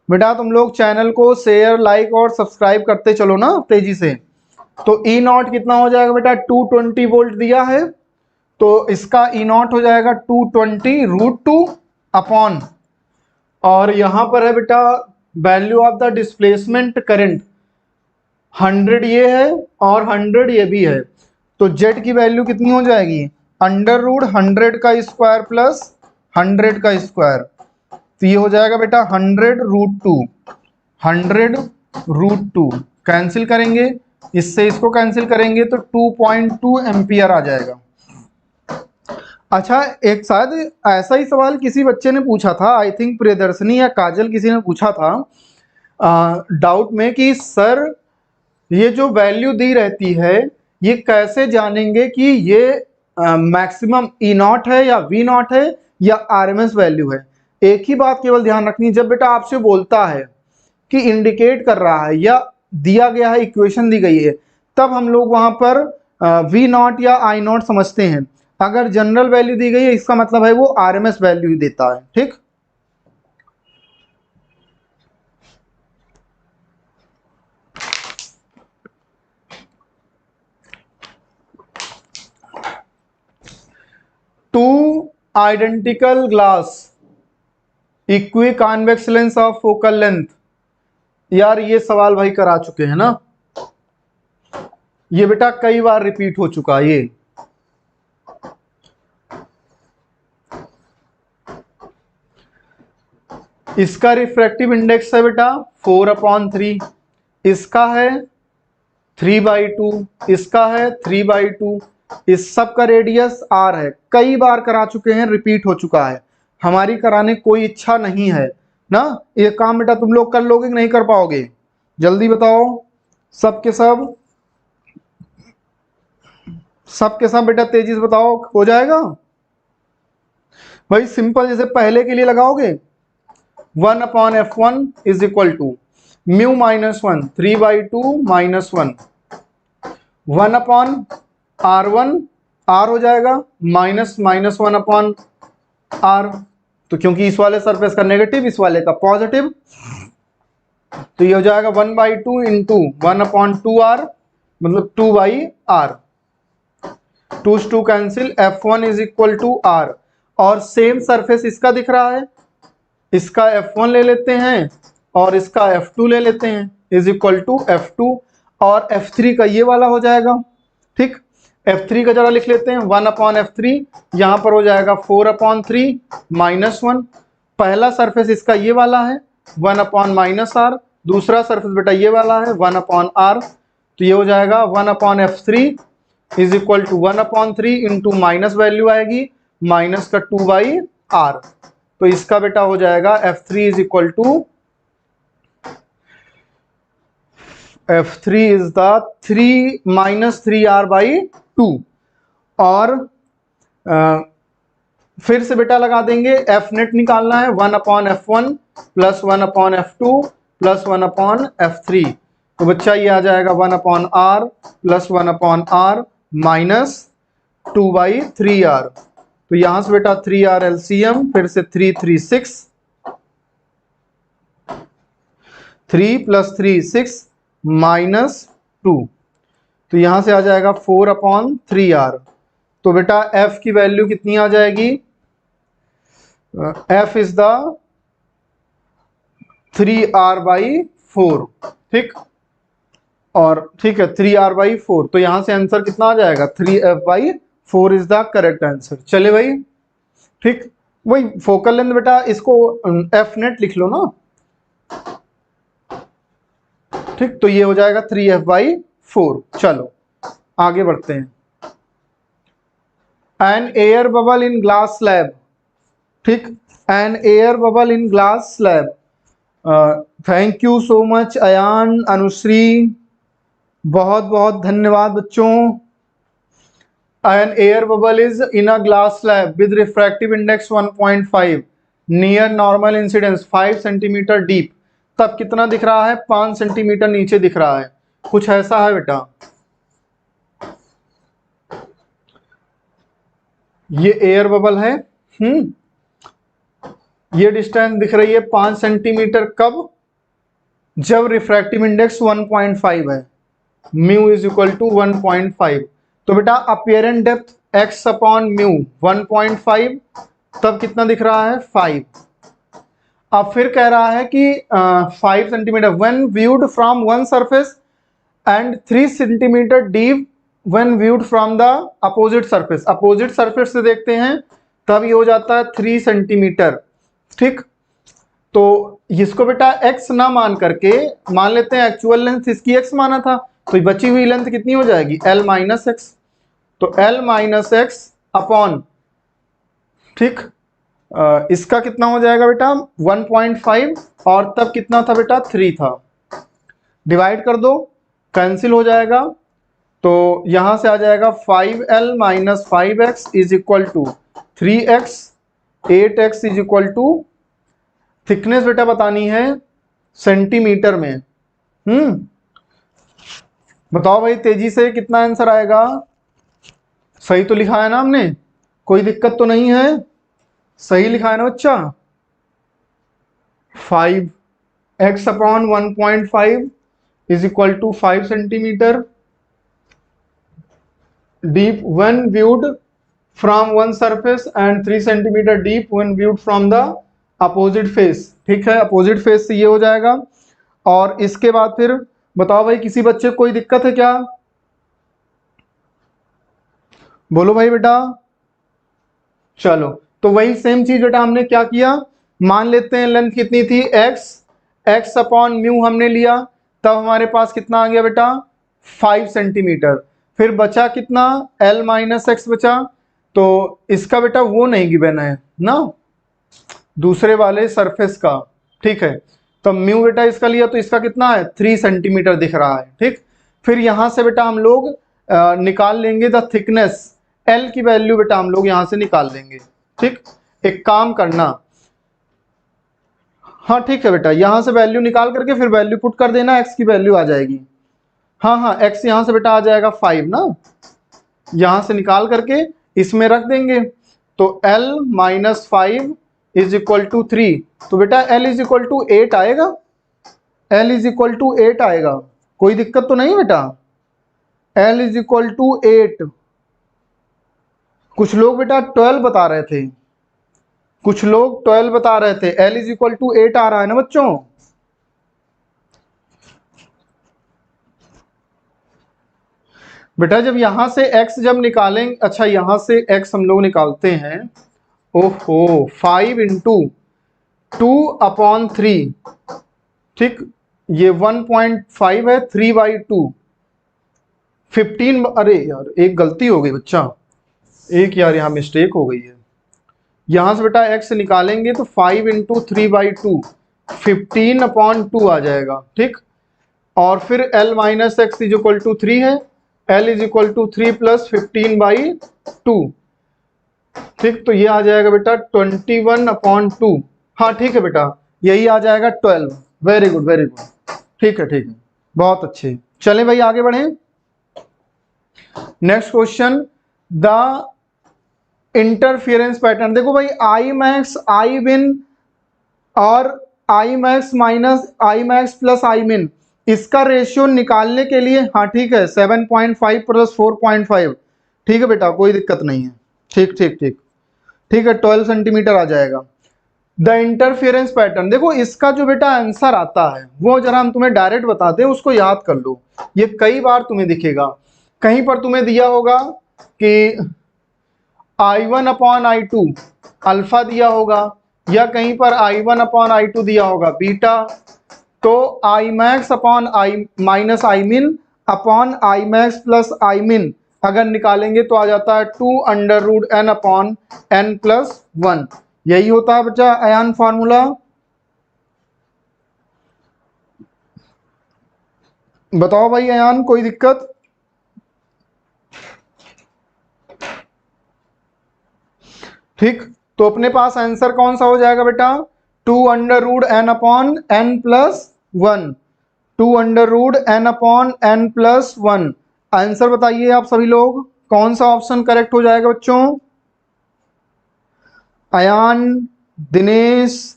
बेटा तुम लोग चैनल को शेयर लाइक और सब्सक्राइब करते चलो ना तेजी से। तो ई नॉट कितना हो जाएगा बेटा, 220 वोल्ट दिया है, तो इसका ई नॉट हो जाएगा 220√2 अपॉन, और यहां पर है बेटा value of the displacement current 100 ये है और 100 ये भी है, तो जेड की वैल्यू कितनी हो जाएगी, √100 का स्क्वायर प्लस 100 का स्क्वायर, तो ये हो जाएगा बेटा 100√2, 100√2 कैंसिल करेंगे, इससे इसको कैंसिल करेंगे तो 2.2 एम्पियर आ जाएगा। अच्छा, एक शायद ऐसा ही सवाल किसी बच्चे ने पूछा था, आई थिंक प्रियदर्शनी या काजल किसी ने पूछा था डाउट में कि सर ये जो वैल्यू दी रहती है ये कैसे जानेंगे कि ये मैक्सिमम ई नॉट है या वी नॉट है या आरएमएस वैल्यू है। एक ही बात केवल ध्यान रखनी, जब बेटा आपसे बोलता है कि इंडिकेट कर रहा है या दिया गया है, इक्वेशन दी गई है, तब हम लोग वहां पर वी नॉट या आई नॉट समझते हैं। अगर जनरल वैल्यू दी गई है इसका मतलब है वो आरएमएस वैल्यू देता है, ठीक। Two identical glass equi convex lens of focal length, यार ये सवाल भाई करा चुके हैं ना, ये बेटा कई बार रिपीट हो चुका है ये। इसका रिफ्रैक्टिव इंडेक्स है बेटा 4/3, इसका है 3/2, इसका है 3/2, इस सब का रेडियस r है। कई बार करा चुके हैं, रिपीट हो चुका है, हमारी कराने कोई इच्छा नहीं है ना। ये काम बेटा तुम लोग कर लोगे कि नहीं कर पाओगे, जल्दी बताओ। सबके सब सबके सब बेटा तेजी से बताओ, हो जाएगा भाई। सिंपल, जैसे पहले के लिए लगाओगे 1/f1 is equal to mu -1 3/2 -1, 1/r1, r हो जाएगा -1/r, तो क्योंकि इस वाले सरफेस का नेगेटिव इस वाले का पॉजिटिव, तो ये हो जाएगा 1/2 इंटू 1/2r, मतलब 2/r, 2 से 2 cancel, f1 is equal to r, और सेम सरफेस इसका दिख रहा है, इसका f1 ले लेते हैं और इसका f2 ले लेते हैं, इज इक्वल टू f2, और f3 का ये वाला हो जाएगा, ठीक। f3 का जरा लिख लेते हैं 1/f3, यहां पर हो जाएगा 4/3 -1, पहला सरफेस इसका ये वाला है 1/-r, दूसरा सरफेस बेटा ये वाला है 1/r, तो ये हो जाएगा 1/f3 is equal to 1/3 into minus value आएगी माइनस का 2/r, तो इसका बेटा हो जाएगा f3 is equal to, f3 is the 3 -3r/2, और फिर से बेटा लगा देंगे, f नेट निकालना है 1/f1 plus 1/f2 plus 1/f3, तो बच्चा ये आ जाएगा 1/r plus 1/r minus 2/3r, तो यहां से बेटा 3r एलसीएम, फिर से 3 3 6, 3 + 3 6 -2, तो यहां से आ जाएगा 4/3r, तो बेटा f की वैल्यू कितनी आ जाएगी, f इज द 3r/4, ठीक, और ठीक है 3r/4, तो यहां से आंसर कितना आ जाएगा 3f/4 is the correct answer. चले भाई, ठीक, वही फोकल लेंथ बेटा, इसको f नेट लिख लो ना, ठीक, तो ये हो जाएगा 3f/4। चलो आगे बढ़ते हैं। An air bubble in glass slab, ठीक, an air bubble in glass slab. Thank you so much Ayaan, Anushri, बहुत बहुत धन्यवाद बच्चों। An air bubble is in a glass slab with refractive index 1.5 near normal incidence 5 centimetre deep. तब कितना दिख रहा है? 5 सेंटीमीटर नीचे दिख रहा है। कुछ ऐसा है बेटा, ये एयर बबल है। ये डिस्टेंस दिख रही है 5 सेंटीमीटर। कब? जब रिफ्रैक्टिव इंडेक्स 1.5 है, म्यू इज इक्वल टू 1.5। तो बेटा अपीयरेंट डेप्थ x अपॉन म्यू 1.5, तब कितना दिख रहा है? 5। अब फिर कह रहा है कि 5 centimetre when viewed from one surface and 3 centimetre deep when viewed from the opposite surface. Opposite surface से देखते हैं तब ये हो जाता है 3 सेंटीमीटर, ठीक। तो इसको बेटा x ना मान करके मान लेते हैं एक्चुअल लेंथ इसकी x माना था, तो बची हुई लेंथ कितनी हो जाएगी? l minus x. तो l माइनस एक्स अपॉन, ठीक, इसका कितना हो जाएगा बेटा? 1.5, और तब कितना था बेटा? 3 था। डिवाइड कर दो, कैंसिल हो जाएगा। तो यहां से आ जाएगा 5l minus 5x is equal to 3x, 8x is equal to, thickness बेटा बतानी है सेंटीमीटर में। बताओ भाई तेजी से कितना आंसर आएगा? सही तो लिखा है ना हमने? कोई दिक्कत तो नहीं है? सही लिखा है ना बच्चा? 5x upon 1.5 is equal to 5 centimetre deep when viewed from one surface and 3 centimetre deep when viewed from the opposite face. ठीक है, अपोजिट फेस से ये हो जाएगा। और इसके बाद फिर बताओ भाई किसी बच्चे को कोई दिक्कत है क्या? बोलो भाई बेटा। चलो, तो वही सेम चीज बेटा हमने क्या किया, मान लेते हैं लेंथ कितनी थी? x अपॉन म्यू हमने लिया, तब हमारे पास कितना आ गया बेटा? 5 सेंटीमीटर। फिर बचा कितना? l माइनस एक्स बचा। तो इसका बेटा वो नहीं गिवन है ना, दूसरे वाले सरफेस का, ठीक है। तो म्यू बेटा इसका लिया तो इसका कितना है? 3 सेंटीमीटर दिख रहा है, ठीक। फिर यहां से बेटा हम लोग निकाल लेंगे द थिकनेस, एल की वैल्यू बेटा हम लोग यहां से निकाल लेंगे, ठीक। एक काम करना, हाँ ठीक है बेटा, यहां से वैल्यू निकाल करके फिर वैल्यू पुट कर देना, एक्स की वैल्यू आ जाएगी। हाँ हाँ, एक्स यहां से बेटा आ जाएगा 5 ना, यहां से निकाल करके इसमें रख देंगे। तो l minus 5 is equal to 3। तो बेटा l इज इक्वल टू 8 आएगा, l इज इक्वल टू 8 आएगा। कोई दिक्कत तो नहीं बेटा? l is equal to 8। कुछ लोग बेटा 12 बता रहे थे, कुछ लोग 12 बता रहे थे। l इज इक्वल टू 8 आ रहा है ना बच्चों? बेटा जब यहां से x जब निकालेंगे, अच्छा यहां से x हम लोग निकालते हैं, ओहो 5 इंटू 2/3, ठीक, ये 1.5 है, 3/2 15। अरे यार एक गलती हो गई बच्चा, एक यार यहाँ मिस्टेक हो गई है। यहां से बेटा x निकालेंगे तो 5 इंटू 3/2 15/2 आ जाएगा, ठीक। और फिर l minus X is equal to 3 है, l is equal to 3 plus 15/2, ठीक। तो ये आ जाएगा बेटा 21/2। हाँ ठीक है बेटा, यही आ जाएगा 12। वेरी गुड वेरी गुड, ठीक है ठीक है, बहुत अच्छे। चलें भाई आगे बढ़ें। Next question, the interference pattern. देखो भाई आई मैक्स आई मिन और I max minus I max plus I min, इसका रेशियो निकालने के लिए, हाँ ठीक है 7.5 प्लस 4.5, ठीक है बेटा कोई दिक्कत नहीं है, ठीक ठीक ठीक ठीक है, 12 सेंटीमीटर आ जाएगा। द इंटरफियरेंस पैटर्न, देखो इसका जो बेटा आंसर आता है वो जरा हम तुम्हें डायरेक्ट बताते हैं, उसको याद कर लो। ये कई बार तुम्हें दिखेगा, कहीं पर तुम्हें दिया होगा कि I1 अपॉन I2 अल्फा दिया होगा, या कहीं पर I1 अपॉन I2 दिया होगा बीटा। तो I max upon I minus I min upon I max plus I min, अगर निकालेंगे तो आ जाता है 2√n/n+1। यही होता है बच्चा आयन फार्मूला। बताओ भाई आयन, कोई दिक्कत? ठीक, तो अपने पास आंसर कौन सा हो जाएगा बेटा? 2√n/n+1। 2√n/n+1। आंसर बताइए आप सभी लोग, कौन सा ऑप्शन करेक्ट हो जाएगा बच्चों? अयान, दिनेश,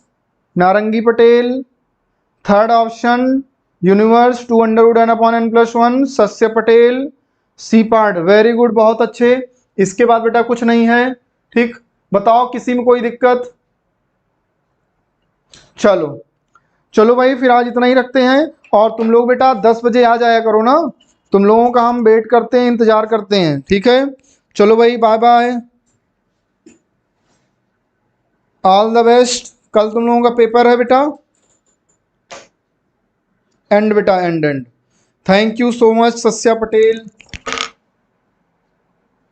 नारंगी Patel. Third option universe 2√n/n+1, सस्य Patel, C part. Very good, बहुत अच्छे। इसके बाद बेटा कुछ नहीं है। ठीक, बताओ किसी में कोई दिक्कत? चलो चलो भाई, फिर आज इतना ही रखते हैं। और तुम लोग बेटा 10 बजे आ जाया करो ना, तुम लोगों का हम वेट करते हैं, इंतजार करते हैं। ठीक है, चलो भाई, bye bye, all the best. कल तुम लोगों का पेपर है बेटा, एंड बेटा, end. Thank you so much Sasya Patel.